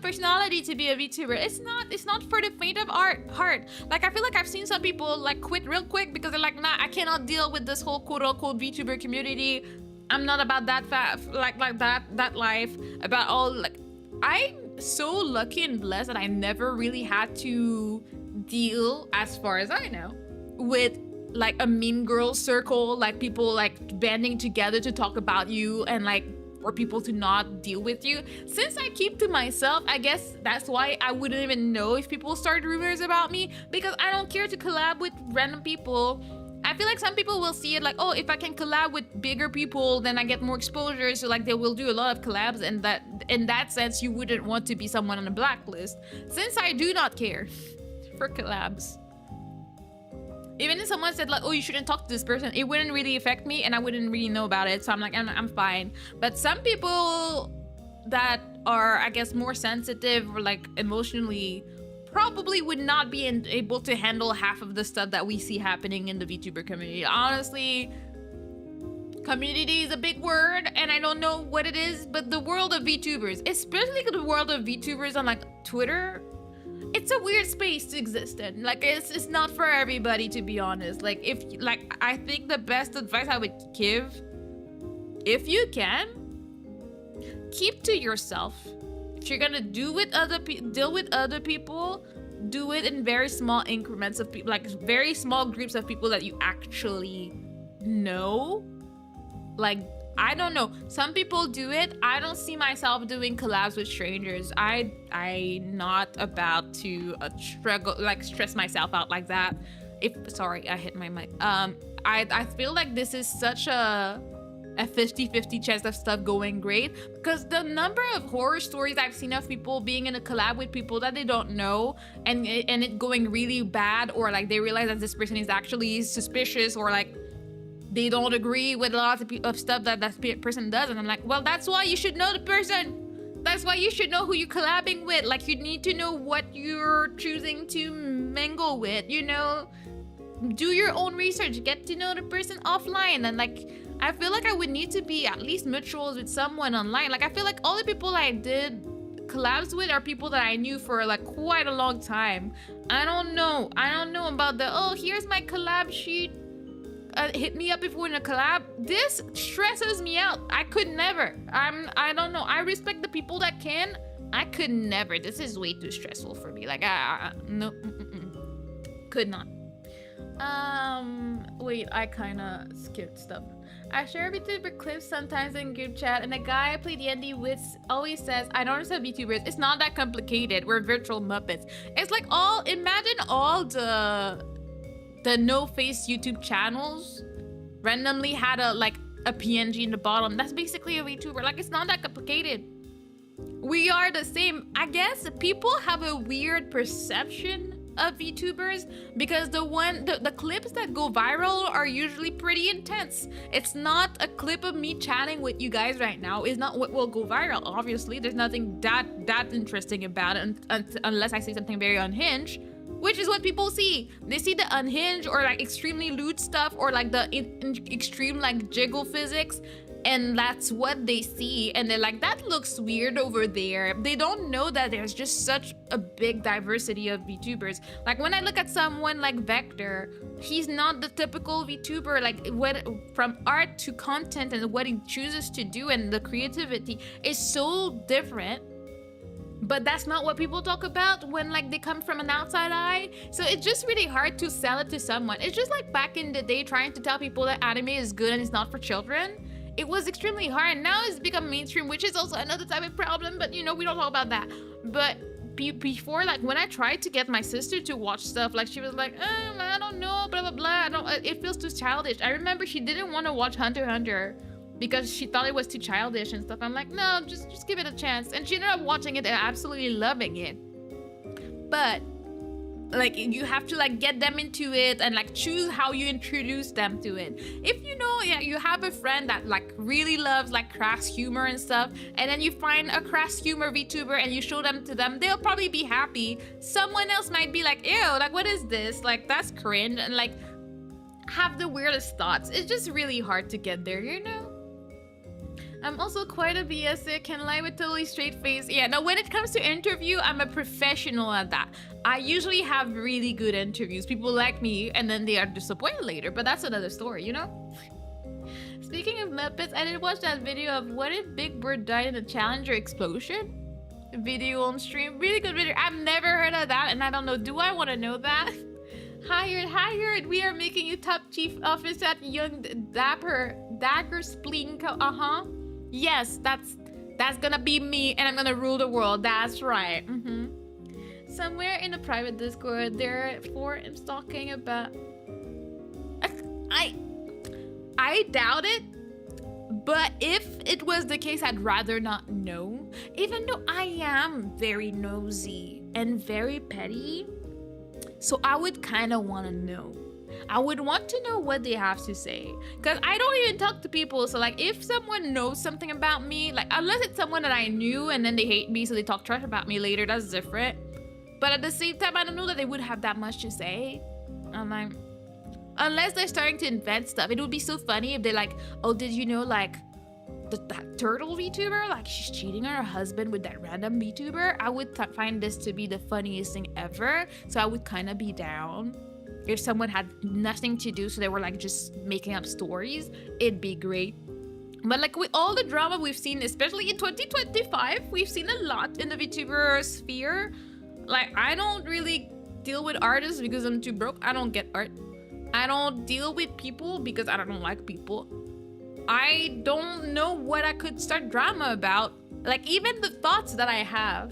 personality to be a VTuber. It's not for the faint of heart. Like I feel like I've seen some people like quit real quick because they're like, nah, I cannot deal with this whole quote unquote VTuber community. I'm not about that that life. About all like I'm so lucky and blessed that I never really had to deal, as far as I know, with like a mean girl circle, like people like banding together to talk about you and like for people to not deal with you. Since I keep to myself, I guess that's why I wouldn't even know if people start rumors about me, because I don't care to collab with random people. I feel like some people will see it like, oh, if I can collab with bigger people, then I get more exposure, so like they will do a lot of collabs, and that in that sense you wouldn't want to be someone on a blacklist. Since I do not care for collabs, even if someone said like, oh, you shouldn't talk to this person, it wouldn't really affect me and I wouldn't really know about it. So I'm like, I'm fine. But some people that are, I guess, more sensitive or like emotionally probably would not be able to handle half of the stuff that we see happening in the VTuber community. Honestly, community is a big word and I don't know what it is, but the world of VTubers, especially the world of VTubers on like Twitter, it's a weird space to exist in. Like it's not for everybody, to be honest. Like if like I think the best advice I would give, if you can, keep to yourself. If you're gonna deal with other people, do it in very small increments of people, like very small groups of people that you actually know. Like I don't know. Some people do it. I don't see myself doing collabs with strangers. I'm not about to struggle, like stress myself out like that. Sorry, I hit my mic. I feel like this is such a 50-50 chance of stuff going great, because the number of horror stories I've seen of people being in a collab with people that they don't know and it going really bad, or like they realize that this person is actually suspicious, or like they don't agree with a lot of stuff that person does, and I'm like, well, that's why you should know the person. That's why you should know who you're collabing with. Like you need to know what you're choosing to mingle with, you know? Do your own research, get to know the person offline, and like I feel like I would need to be at least mutuals with someone online. Like I feel like all the people I did collabs with are people that I knew for like quite a long time. I don't know about the, oh, here's my collab sheet, hit me up if we're in a collab. This stresses me out. I could never. I don't know. I respect the people that can. I could never. This is way too stressful for me. Like no, could not. Wait, I kind of skipped stuff. I share VTuber clips sometimes in group chat, and the guy I play D&D with always says, I don't understand VTubers. It's not that complicated. We're virtual Muppets. It's like imagine all the no-face YouTube channels randomly had a PNG in the bottom. That's basically a VTuber. Like, it's not that complicated. We are the same. I guess people have a weird perception of VTubers because the clips that go viral are usually pretty intense. It's not a clip of me chatting with you guys right now is not what will go viral. Obviously, there's nothing that interesting about it unless I say something very unhinged, which is what people see. They see the unhinged or like extremely lewd stuff or like the extreme like jiggle physics, and that's what they see, and they're like, that looks weird over there. They don't know that there's just such a big diversity of VTubers. Like when I look at someone like Vector, he's not the typical VTuber. Like from art to content and what he chooses to do and the creativity is so different. But that's not what people talk about when like they come from an outside eye. So it's just really hard to sell it to someone. It's just like back in the day trying to tell people that anime is good and it's not for children. It was extremely hard. Now it's become mainstream, which is also another type of problem, but you know, we don't talk about that. But before, like when I tried to get my sister to watch stuff, like she was like, I don't know, blah, blah, blah. It feels too childish. I remember she didn't want to watch Hunter x Hunter because she thought it was too childish and stuff. I'm like, no, just give it a chance. And she ended up watching it and absolutely loving it. But Like you have to like get them into it and like choose how you introduce them to it. If you know, yeah, you have a friend that like really loves like crass humor and stuff, and then you find a crass humor VTuber and you show them to them, they'll probably be happy. Someone else might be like, ew, like what is this? Like that's cringe, and like have the weirdest thoughts. It's just really hard to get there, you know? I'm also quite a BSer, can lie with totally straight face. Yeah, no, when it comes to interview, I'm a professional at that. I usually have really good interviews. People like me, and then they are disappointed later, but that's another story, you know? Speaking of Muppets, I did watch that video of what if Big Bird died in a Challenger explosion? Video on stream, really good video. I've never heard of that, and I don't know, do I want to know that? Hired, we are making you top chief officer at Young Dapper Dagger Splinko, Yes, that's gonna be me, and I'm gonna rule the world. That's right. Somewhere in a private Discord, therefore, I'm talking about. I doubt it, but if it was the case, I'd rather not know. Even though I am very nosy and very petty, so I would kind of want to know. I would want to know what they have to say, because I don't even talk to people. So like if someone knows something about me, like unless it's someone that I knew and then they hate me so they talk trash about me later, that's different. But at the same time, I don't know that they would have that much to say. I'm like, unless they're starting to invent stuff. It would be so funny if they're like, oh, did you know like that turtle VTuber, like she's cheating on her husband with that random VTuber? I would find this to be the funniest thing ever. So I would kind of be down. If someone had nothing to do, so they were like just making up stories, it'd be great. But like with all the drama we've seen, especially in 2025, we've seen a lot in the VTuber sphere. Like I don't really deal with artists because I'm too broke. I don't get art. I don't deal with people because I don't like people. I don't know what I could start drama about. Like even the thoughts that I have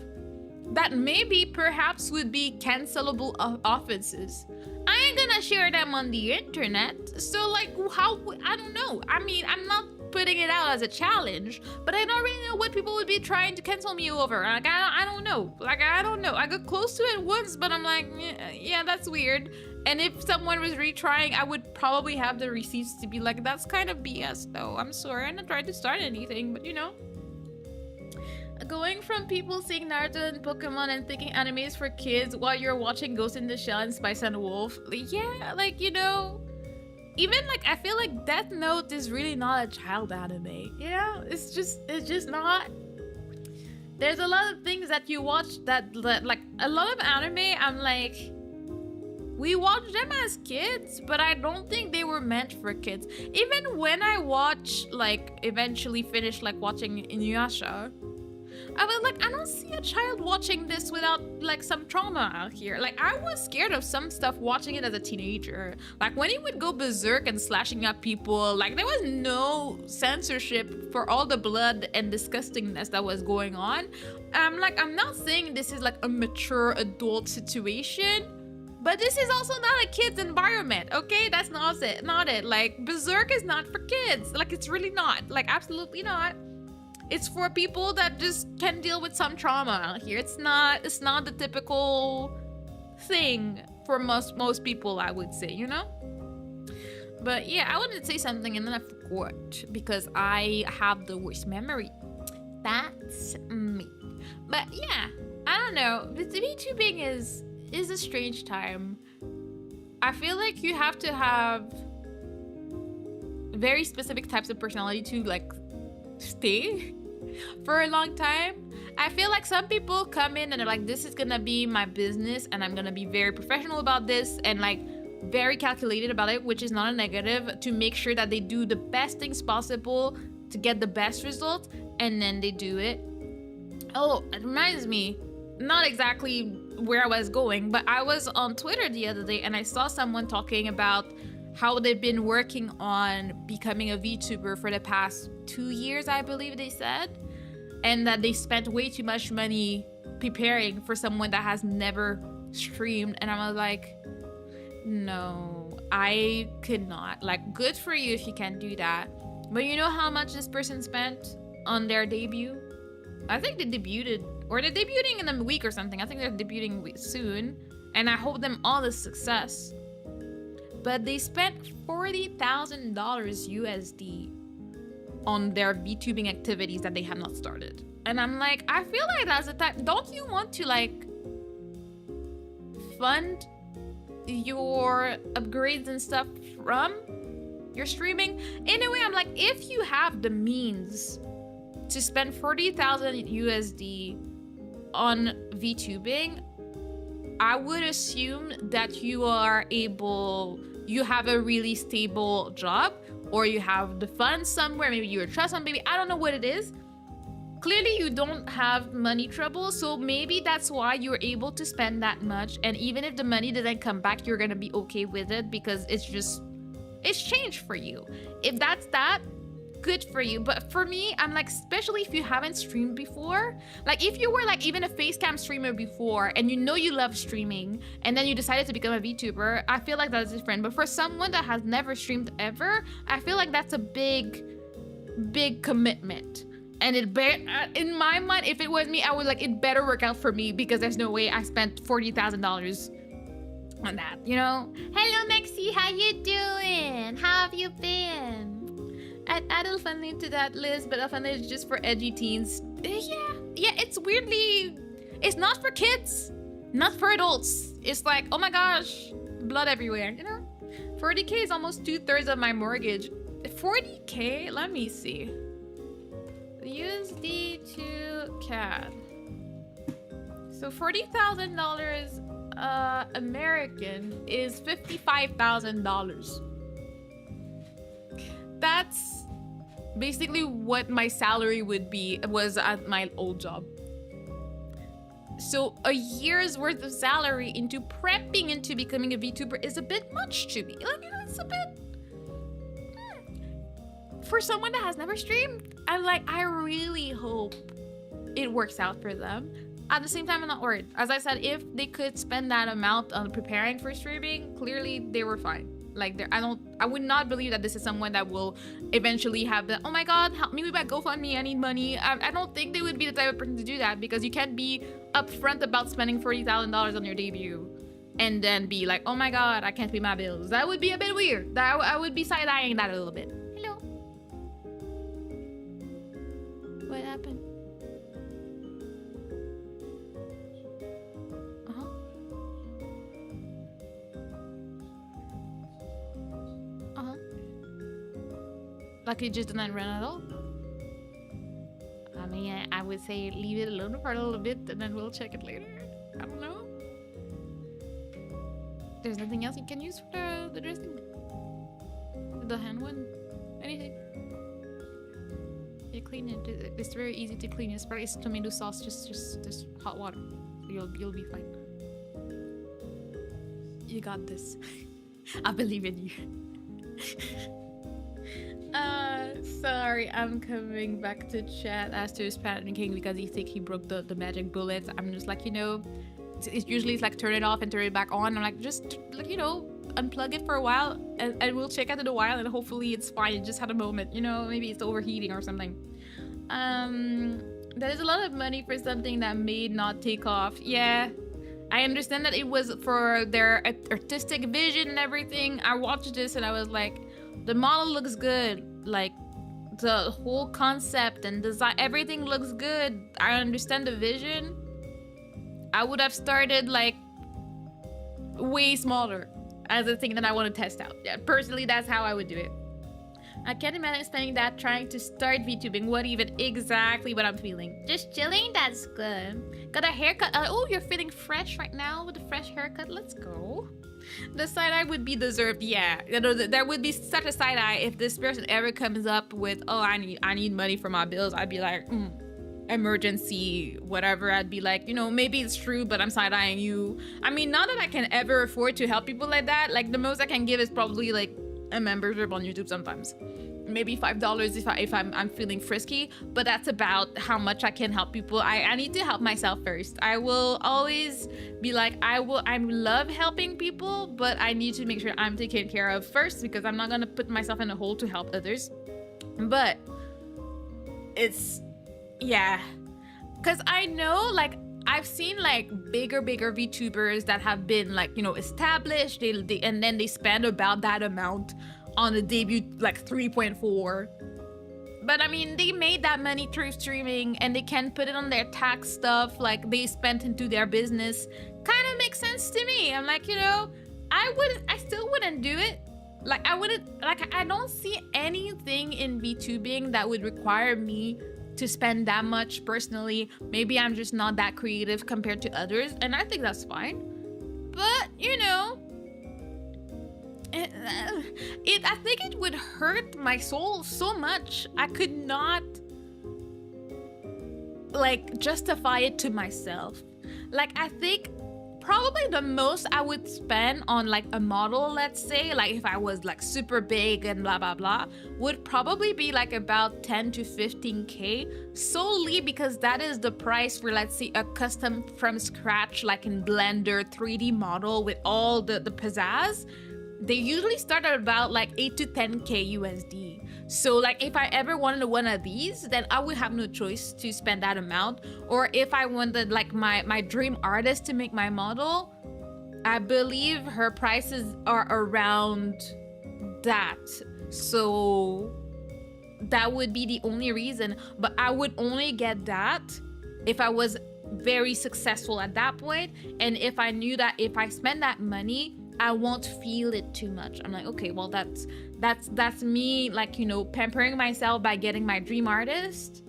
that maybe perhaps would be cancelable offenses, I ain't gonna share them on the internet. So like how, I don't know. I mean, I'm not putting it out as a challenge, but I don't really know what people would be trying to cancel me over. Like I don't know. Like I don't know. I got close to it once, but I'm like, yeah, that's weird. And if someone was retrying, I would probably have the receipts to be like, that's kind of BS though. I'm sorry, I'm not trying to start anything, but you know. Going from people seeing Naruto and Pokemon and thinking anime is for kids while you're watching Ghost in the Shell and Spice and Wolf. Yeah, like, you know, even like, I feel like Death Note is really not a child anime. You know, it's just not. There's a lot of things that you watch that like, a lot of anime, I'm like, we watched them as kids, but I don't think they were meant for kids. Even when I watch, like, eventually finish, like, watching Inuyasha, I was like, I don't see a child watching this without like some trauma out here. Like I was scared of some stuff watching it as a teenager. Like when he would go berserk and slashing up people, like there was no censorship for all the blood and disgustingness that was going on. I'm like, I'm not saying this is like a mature adult situation, but this is also not a kid's environment, okay? That's not it. Like berserk is not for kids. Like it's really not. Like absolutely not. It's for people that just can deal with some trauma out here. It's not the typical thing for most people, I would say, you know? But yeah, I wanted to say something and then I forgot because I have the worst memory. That's me. But yeah, I don't know. VTubing is a strange time. I feel like you have to have very specific types of personality to like stay for a long time. I feel like some people come in and they're like, this is gonna be my business and I'm gonna be very professional about this and like very calculated about it, which is not a negative, to make sure that they do the best things possible to get the best result, and then they do it. Oh, it reminds me, not exactly where I was going, but I was on Twitter the other day and I saw someone talking about how they've been working on becoming a VTuber for the past 2 years, I believe they said, and that they spent way too much money preparing for someone that has never streamed. And I was like, no, I could not. Like, good for you if you can do that. But you know how much this person spent on their debut? I think they debuted, or they're debuting in a week or something. I think they're debuting soon. and I hope them all the success. But they spent $40,000 USD on their VTubing activities that they have not started. And I'm like, I feel like that's the time. Don't you want to like fund your upgrades and stuff from your streaming? In a way, I'm like, if you have the means to spend 40,000 USD on VTubing, I would assume that you have a really stable job, or you have the funds somewhere. Maybe you're a trust fund, maybe, I don't know what it is. Clearly you don't have money trouble, so maybe that's why you're able to spend that much. And even if the money doesn't come back, you're gonna be okay with it because it's change for you. If that's that, good for you. But for me, I'm like, especially if you haven't streamed before, like if you were like even a facecam streamer before and you know you love streaming and then you decided to become a VTuber, I feel like that's different. But for someone that has never streamed ever, I feel like that's a big commitment. And in my mind, if it was me, I would like, it better work out for me because there's no way I spent $40,000 on that, you know? Hello, Maxi. How you doing? How have you been? I'd add Elfenly to that list, but Elfenly is just for edgy teens. Yeah, it's weirdly, it's not for kids, not for adults. It's like, oh my gosh, blood everywhere, you know? 40K is almost 2/3 of my mortgage. 40K, let me see. USD to CAD. So $40,000 American is $55,000. That's basically what my salary was at my old job. So a year's worth of salary into prepping into becoming a VTuber is a bit much to me. Like, you know, it's a bit for someone that has never streamed. I'm like, I really hope it works out for them. At the same time, I'm not worried. As I said, if they could spend that amount on preparing for streaming, clearly they were fine. Like, I would not believe that this is someone that will eventually have the, oh my god, help me with my GoFundMe, I need money. I don't think they would be the type of person to do that, because you can't be upfront about spending $40,000 on your debut and then be like, oh my god, I can't pay my bills. That would be a bit weird. I would be side-eyeing that a little bit. Hello. What happened? Like it just didn't run at all? I mean, I would say leave it alone for a little bit and then we'll check it later. I don't know. There's nothing else you can use for the dressing? The hand one? Anything? You clean it. It's very easy to clean. It's probably tomato sauce, just hot water. You'll be fine. You got this. I believe in you. Sorry, I'm coming back to chat as to his panicking because he think he broke the magic bullets. I'm just like, you know, it's like turn it off and turn it back on. I'm like, just like, you know, unplug it for a while and we'll check out in a while and hopefully it's fine. It just had a moment, you know, maybe it's overheating or something. That is a lot of money for something that may not take off. Yeah, I understand that it was for their artistic vision and everything. I watched this and I was like, the model looks good, like the whole concept and design, everything looks good. I understand the vision. I would have started like way smaller as a thing that I want to test out. Yeah, personally, that's how I would do it. I can't imagine spending that trying to start VTubing. What even exactly what I'm feeling. Just chilling, that's good. Got a haircut. Oh, you're feeling fresh right now with a fresh haircut. Let's go. The side-eye would be deserved. Yeah, you know, there would be such a side-eye if this person ever comes up with, oh, I need money for my bills. I'd be like, emergency, whatever. I'd be like, you know, maybe it's true, but I'm side-eyeing you. I mean, not that I can ever afford to help people like that. Like, the most I can give is probably like a membership on YouTube sometimes. Maybe $5 if I'm feeling frisky, but that's about how much I can help people. I need to help myself first. I will always be like, I love helping people, but I need to make sure I'm taken care of first, because I'm not gonna put myself in a hole to help others. But it's, yeah, because I know, like, I've seen like bigger VTubers that have been like, you know, established, and then they spend about that amount on a debut, like 3.4. But I mean, they made that money through streaming and they can put it on their tax stuff, like they spent into their business. Kind of makes sense to me. I'm like, you know, I still wouldn't do it. Like I don't see anything in VTubing that would require me to spend that much personally. Maybe I'm just not that creative compared to others, and I think that's fine. But, you know, I think it would hurt my soul so much. I could not like justify it to myself. Like, I think probably the most I would spend on like a model, let's say, like if I was like super big and blah blah blah, would probably be like about 10 to 15k, solely because that is the price for, let's say, a custom from scratch, like in Blender 3D model with all the pizzazz. They usually start at about like 8 to 10k USD. So like if I ever wanted one of these, then I would have no choice to spend that amount. Or if I wanted like my dream artist to make my model, I believe her prices are around that. So that would be the only reason. But I would only get that if I was very successful at that point, and if I knew that if I spend that money, I won't feel it too much. I'm like, okay, well, that's me, like, you know, pampering myself by getting my dream artist.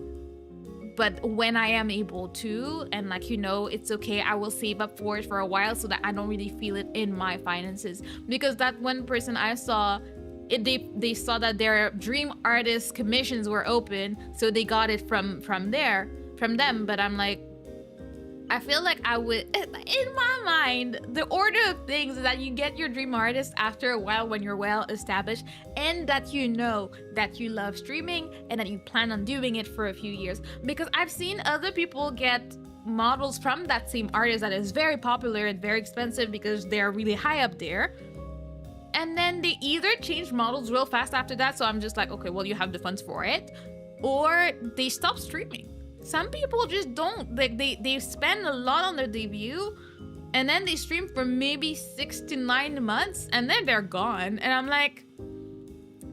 But when I am able to, and like, you know, it's okay, I will save up for it for a while so that I don't really feel it in my finances. Because that one person I saw, they saw that their dream artist commissions were open, so they got it from them. But I'm like, I feel like I would, in my mind, the order of things is that you get your dream artist after a while when you're well established, and that you know that you love streaming and that you plan on doing it for a few years. Because I've seen other people get models from that same artist that is very popular and very expensive because they're really high up there. And then they either change models real fast after that, so I'm just like, okay, well, you have the funds for it, or they stop streaming. Some people just don't, like they spend a lot on their debut and then they stream for maybe 6 to 9 months and then they're gone. And I'm like,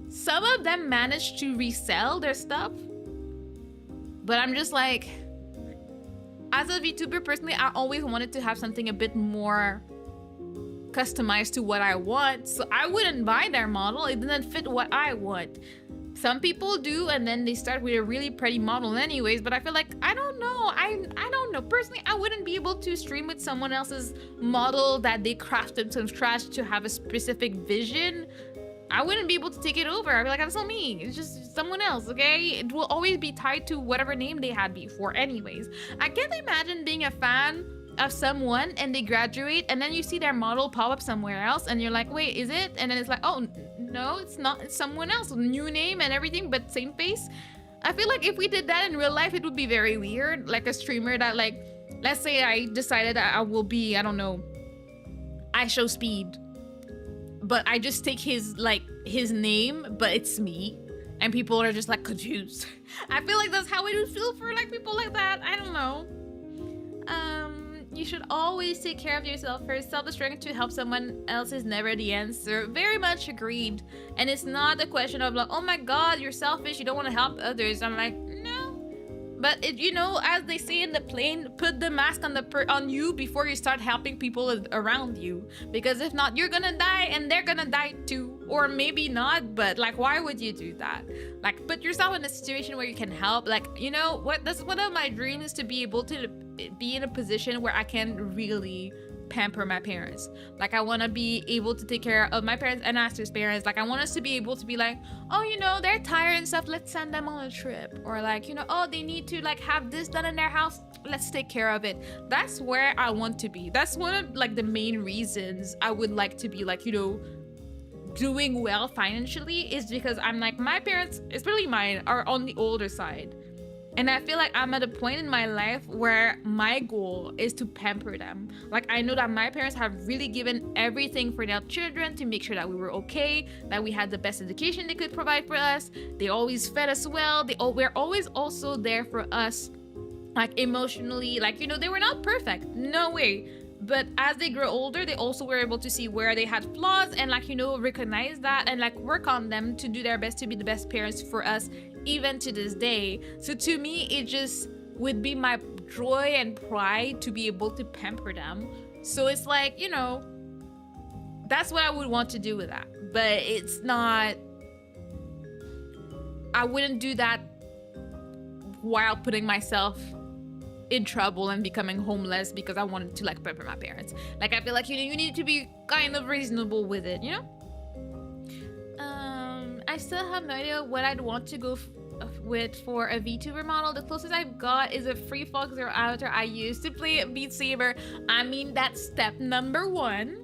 some of them manage to resell their stuff, but I'm just like, as a VTuber personally, I always wanted to have something a bit more customized to what I want, so I wouldn't buy their model. It didn't fit what I want. Some people do, and then they start with a really pretty model anyways, but I feel like, I don't know. I don't know. Personally, I wouldn't be able to stream with someone else's model that they crafted from scratch to have a specific vision. I wouldn't be able to take it over. I'd be like, that's not me. It's just someone else, okay? It will always be tied to whatever name they had before anyways. I can't imagine being a fan of someone and they graduate and then you see their model pop up somewhere else and you're like, wait, is it? And then it's like, oh, no, it's not. It's someone else. New name and everything, but same face. I feel like if we did that in real life, it would be very weird. Like a streamer that, like, let's say I decided that I will be, I don't know, I show speed, but I just take his name, but it's me. And people are just like confused. I feel like that's how it would feel for like people like that. I don't know. You should always take care of yourself first. Self-destruction to help someone else is never the answer. Very much agreed. And it's not a question of like, oh my god, you're selfish, you don't want to help others. I'm like, no. But it, you know, as they say in the plane, put the mask on you before you start helping people around you. Because if not, you're gonna die and they're gonna die too. Or maybe not, but like, why would you do that? Like, put yourself in a situation where you can help. Like, you know what, that's one of my dreams, is to be able to be in a position where I can really pamper my parents. Like, I want to be able to take care of my parents and Aster's parents. Like, I want us to be able to be like, oh, you know, they're tired and stuff, let's send them on a trip. Or like, you know, oh, they need to like have this done in their house, let's take care of it. That's where I want to be. That's one of like the main reasons I would like to be, like, you know, doing well financially, is because I'm like, my parents, especially mine, are on the older side. And I feel like I'm at a point in my life where my goal is to pamper them. Like, I know that my parents have really given everything for their children to make sure that we were okay, that we had the best education they could provide for us. They always fed us well. We're always also there for us like emotionally, like, you know, they were not perfect, no way, but as they grow older, they also were able to see where they had flaws and, like, you know, recognize that and like work on them to do their best to be the best parents for us even to this day. So to me, it just would be my joy and pride to be able to pamper them. So it's like, you know, that's what I would want to do with that, but it's not, I wouldn't do that while putting myself in trouble and becoming homeless because I wanted to like pamper my parents. Like, I feel like, you know, you need to be kind of reasonable with it, you know? I still have no idea what I'd want to go with for a VTuber model. The closest I've got is a Free Fox Zero avatar I used to play Beat Saber. I mean, that's step number one.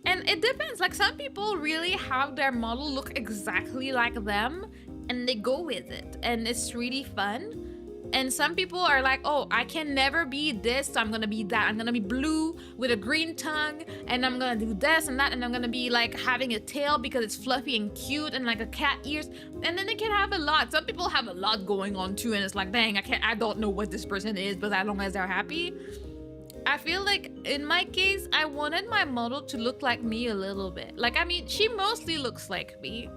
And it depends. Like, some people really have their model look exactly like them and they go with it. And it's really fun. And some people are like, oh, I can never be this, so I'm gonna be that. I'm gonna be blue with a green tongue, and I'm gonna do this and that, and I'm gonna be like having a tail because it's fluffy and cute and like a cat ears. And then they can have a lot. Some people have a lot going on too, and it's like, dang, I don't know what this person is, but as long as they're happy. I feel like in my case, I wanted my model to look like me a little bit. Like, I mean, she mostly looks like me.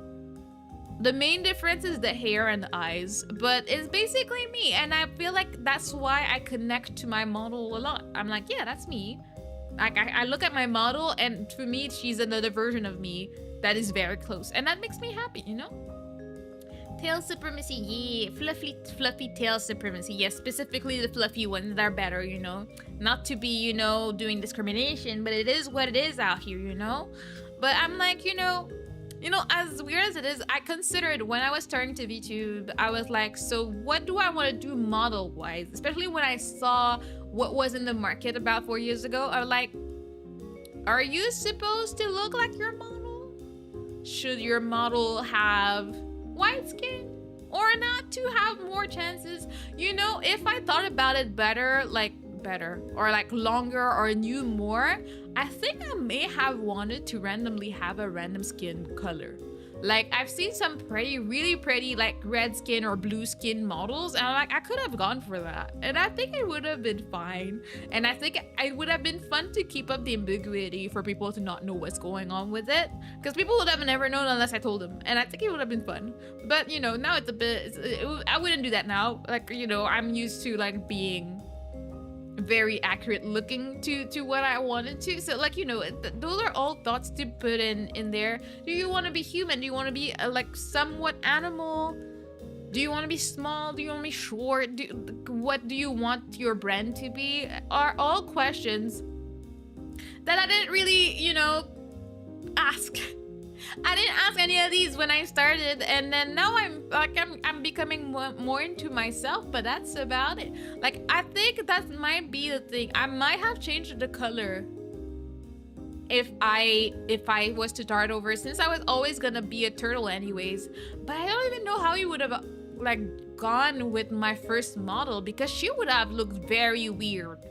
The main difference is the hair and the eyes, but it's basically me. And I feel like that's why I connect to my model a lot. I'm like, yeah, that's me. Like, I look at my model, and for me, she's another version of me that is very close. And that makes me happy, you know? Tail supremacy, yeah. Fluffy tail supremacy. Yes, specifically the fluffy ones that are better, you know? Not to be, you know, doing discrimination, but it is what it is out here, you know? But I'm like, you know, as weird as it is, I considered when I was starting to VTube, I was like, so what do I want to do model-wise? Especially when I saw what was in the market about 4 years ago. I was like, are you supposed to look like your model? Should your model have white skin? Or not to have more chances? You know, if I thought about it better, or like longer or knew more, I think I may have wanted to randomly have a random skin color. Like, I've seen some really pretty like red skin or blue skin models, and I'm like, I could have gone for that, and I think it would have been fine. And I think it would have been fun to keep up the ambiguity for people to not know what's going on with it, because people would have never known unless I told them, and I think it would have been fun. But you know, now it's a bit, I wouldn't do that now. Like, you know, I'm used to like being very accurate looking to what I wanted to. So like, you know, those are all thoughts to put in there. Do you want to be human? Do you want to be like somewhat animal? Do you want to be small? Do you want to be short? What do you want your brand to be? Are all questions that I didn't really, you know, ask. I didn't ask any of these when I started, and then now I'm becoming more into myself, but that's about it. Like, I think that might be the thing. I might have changed the color if I was to start over, since I was always gonna be a turtle anyways. But I don't even know how he would have like gone with my first model, because she would have looked very weird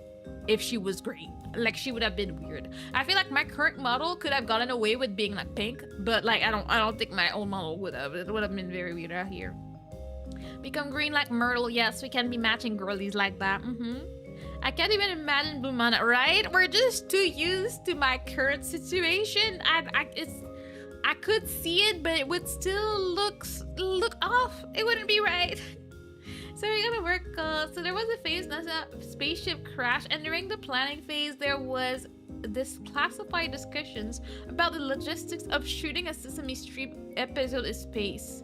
if she was green. Like, she would have been weird. I feel like my current model could have gotten away with being like pink, but like I don't think my old model would have. It would have been very weird out here. Become green like Myrtle. Yes, we can be matching girlies like that. I can't even imagine Blue Mana, right? We're just too used to my current situation. I could see it, but it would still look off. It wouldn't be right. So we're gonna work, so there was a phase NASA spaceship crash, and during the planning phase there was this classified discussions about the logistics of shooting a Sesame Street episode in space.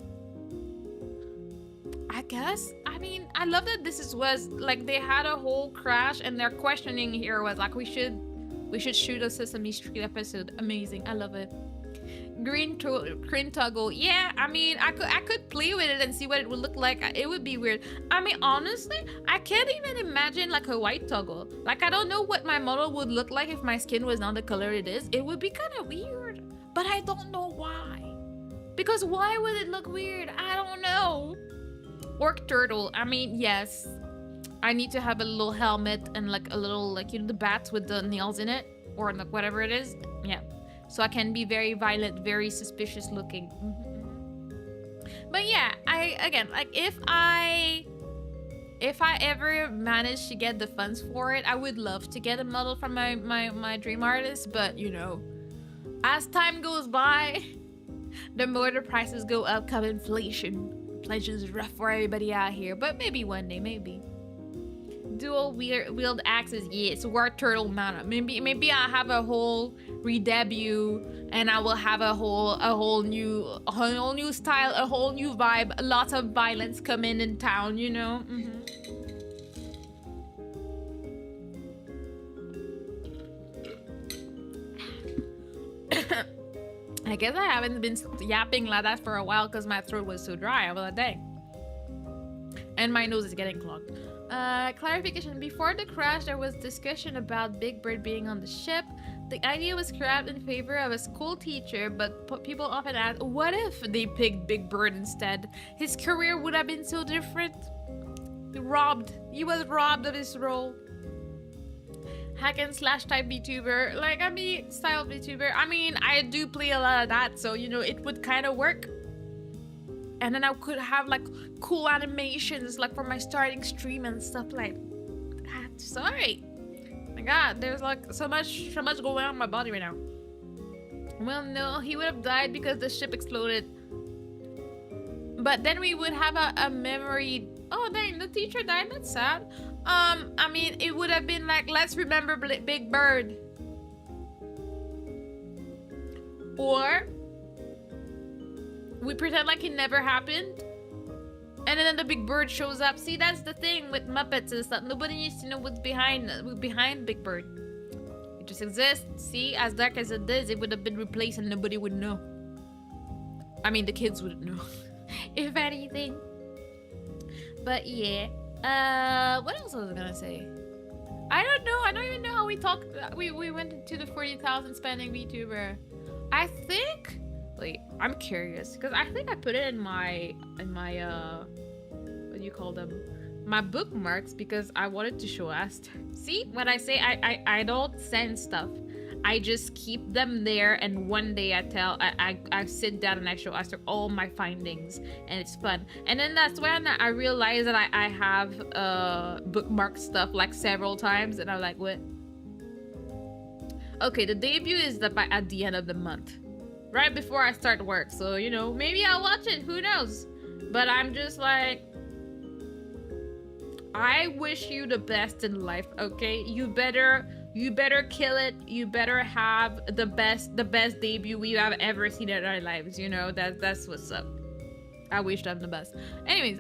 I guess, I mean, I love that this was like, they had a whole crash and their questioning here was like, we should shoot a Sesame Street episode. Amazing, I love it. Green toggle, yeah, I mean, I could play with it and see what it would look like. It would be weird. I mean, honestly, I can't even imagine like a white toggle. Like, I don't know what my model would look like if my skin was not the color it is. It would be kind of weird, but I don't know why. Because why would it look weird? I don't know. Orc turtle, I mean, yes, I need to have a little helmet and like a little, like, you know, the bats with the nails in it, or like whatever it is. Yeah. So I can be very violent, very suspicious looking. But yeah, again, like, if I if I ever manage to get the funds for it, I would love to get a model from my dream artist. But you know, as time goes by, the more the prices go up, come inflation. Inflation is rough for everybody out here. But maybe one day, maybe. Dual wield axes, yes. War turtle mana. Maybe I have a whole redebut, and I will have a whole new style, a whole new vibe. Lots of violence coming in town, you know. I guess I haven't been yapping like that for a while because my throat was so dry. I was like, dang. And my nose is getting clogged. Clarification. Before the crash, there was discussion about Big Bird being on the ship. The idea was scrapped in favor of a school teacher, but people often ask, what if they picked Big Bird instead? His career would have been so different. He was robbed of his role. Hack and slash type VTuber. Like, I mean, style VTuber. I mean, I do play a lot of that, so, you know, it would kind of work. And then I could have, like, cool animations, like, for my starting stream and stuff like that. Sorry. My god, there's, like, so much going on in my body right now. Well, no, he would have died because the ship exploded. But then we would have a memory. Oh, dang, the teacher died? That's sad. I mean, it would have been like, let's remember Big Bird. Or we pretend like it never happened, and then the Big Bird shows up. See, that's the thing with Muppets is that nobody needs to know what's behind Big Bird. It just exists. See, as dark as it is, it would have been replaced and nobody would know. I mean, the kids wouldn't know, if anything. But yeah. What else was I gonna say? I don't know. I don't even know how we talked. We went into the 40,000 spending VTuber. I think. Wait, I'm curious because I think I put it in my what do you call them? My bookmarks because I wanted to show Aster. See, when I say I don't send stuff, I just keep them there, and one day I sit down and I show Aster all my findings, and it's fun. And then that's when I realized that I have bookmarked stuff like several times, and I'm like, what? Okay, the debut is at the end of the month, right before I start work. So, you know, maybe I'll watch it. Who knows? But I'm just like, I wish you the best in life. Okay, you better kill it. You better have the best debut we have ever seen in our lives. You know, that's what's up. I wish them the best. Anyways,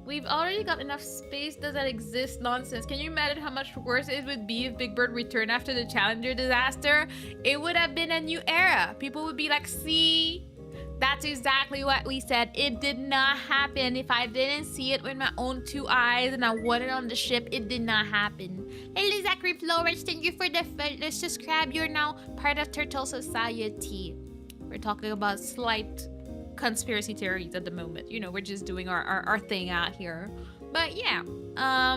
we've already got enough space. Does that exist? Nonsense. Can you imagine how much worse it would be if Big Bird returned after the Challenger disaster? It would have been a new era. People would be like, see, that's exactly what we said. It did not happen. If I didn't see it with my own 2 eyes and I wasn't on the ship, it did not happen. Hello, Zachary Flores. Thank you for the subscribe. You're now part of Turtle Society. We're talking about slight conspiracy theories at the moment. You know, we're just doing our thing out here. But yeah, I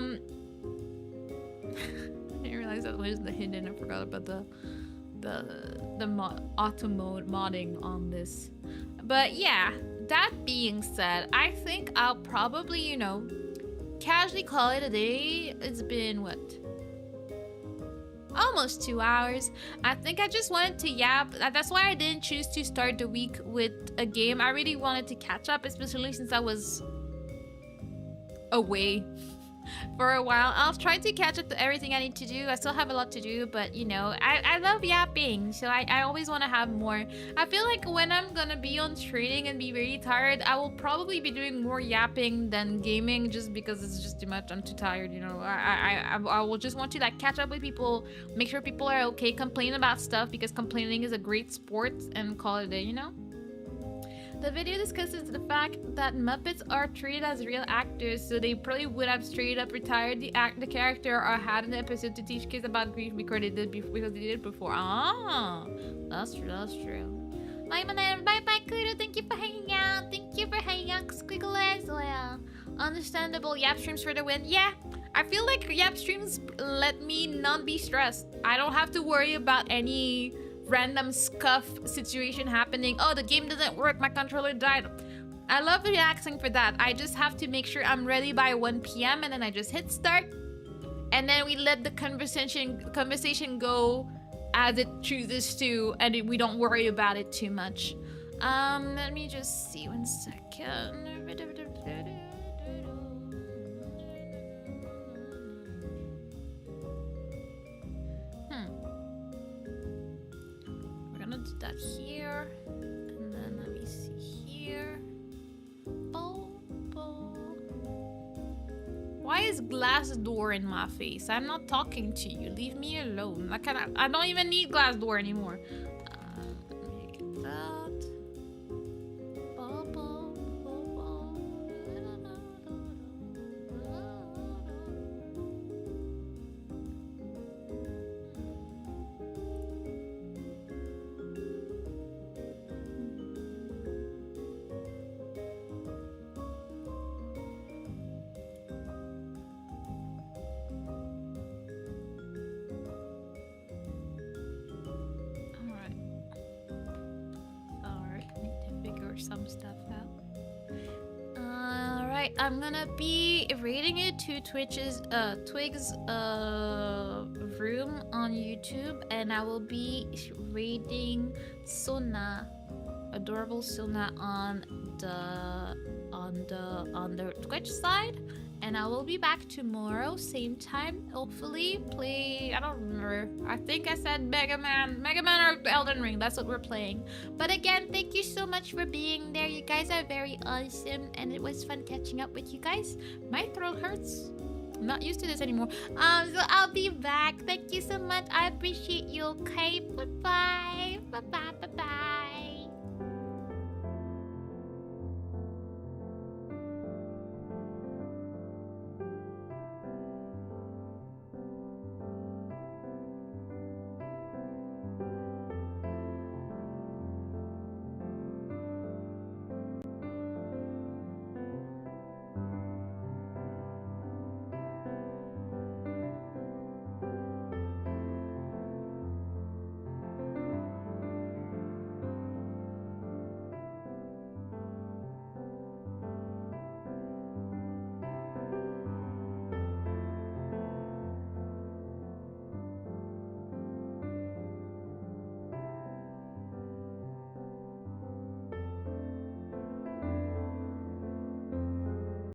didn't realize that was the hidden. I forgot about the auto mode modding on this. But yeah, that being said, I think I'll probably, you know, casually call it a day. It's been what? Almost 2 hours. I think I just wanted to yap. That's why I didn't choose to start the week with a game. I really wanted to catch up, especially since I was away for a while. I'll try to catch up to everything I need to do. I still have a lot to do, but you know, I love yapping, so I always want to have more. I feel like when I'm gonna be on training and be really tired, I will probably be doing more yapping than gaming, just because it's just too much. I'm too tired, you know. I will just want to like catch up with people, make sure people are okay, complain about stuff, because complaining is a great sport, and call it a day, you know. The video discusses the fact that Muppets are treated as real actors, so they probably would have straight up retired the character or had an episode to teach kids about grief because they did it before. Ah, that's true. That's true. Bye, Kudo. Thank you for hanging out. Thank you for hanging out, Squiggle, as well. Understandable. Yap streams for the win. Yeah, I feel like Yap streams let me not be stressed. I don't have to worry about any random scuff situation happening. Oh, the game doesn't work, my controller died. I love relaxing for that. I just have to make sure I'm ready by 1 p.m. and then I just hit start. And then we let the conversation go as it chooses to, and we don't worry about it too much. Let me just see 1 second. We're gonna do that here. And then let me see here. Why is glass door in my face? I'm not talking to you. Leave me alone. I don't even need glass door anymore. Make that. Some stuff out. Alright, I'm gonna be rating it to Twig's room on YouTube, and I will be rating Sona, adorable Sona, on the Twitch side. And I will be back tomorrow, same time. Hopefully play, I don't remember. I think I said Mega Man or Elden Ring. That's what we're playing. But again, thank you so much for being there. You guys are very awesome, and it was fun catching up with you guys. My throat hurts. I'm not used to this anymore. So I'll be back. Thank you so much. I appreciate you. Okay, bye-bye. Bye-bye. Bye-bye.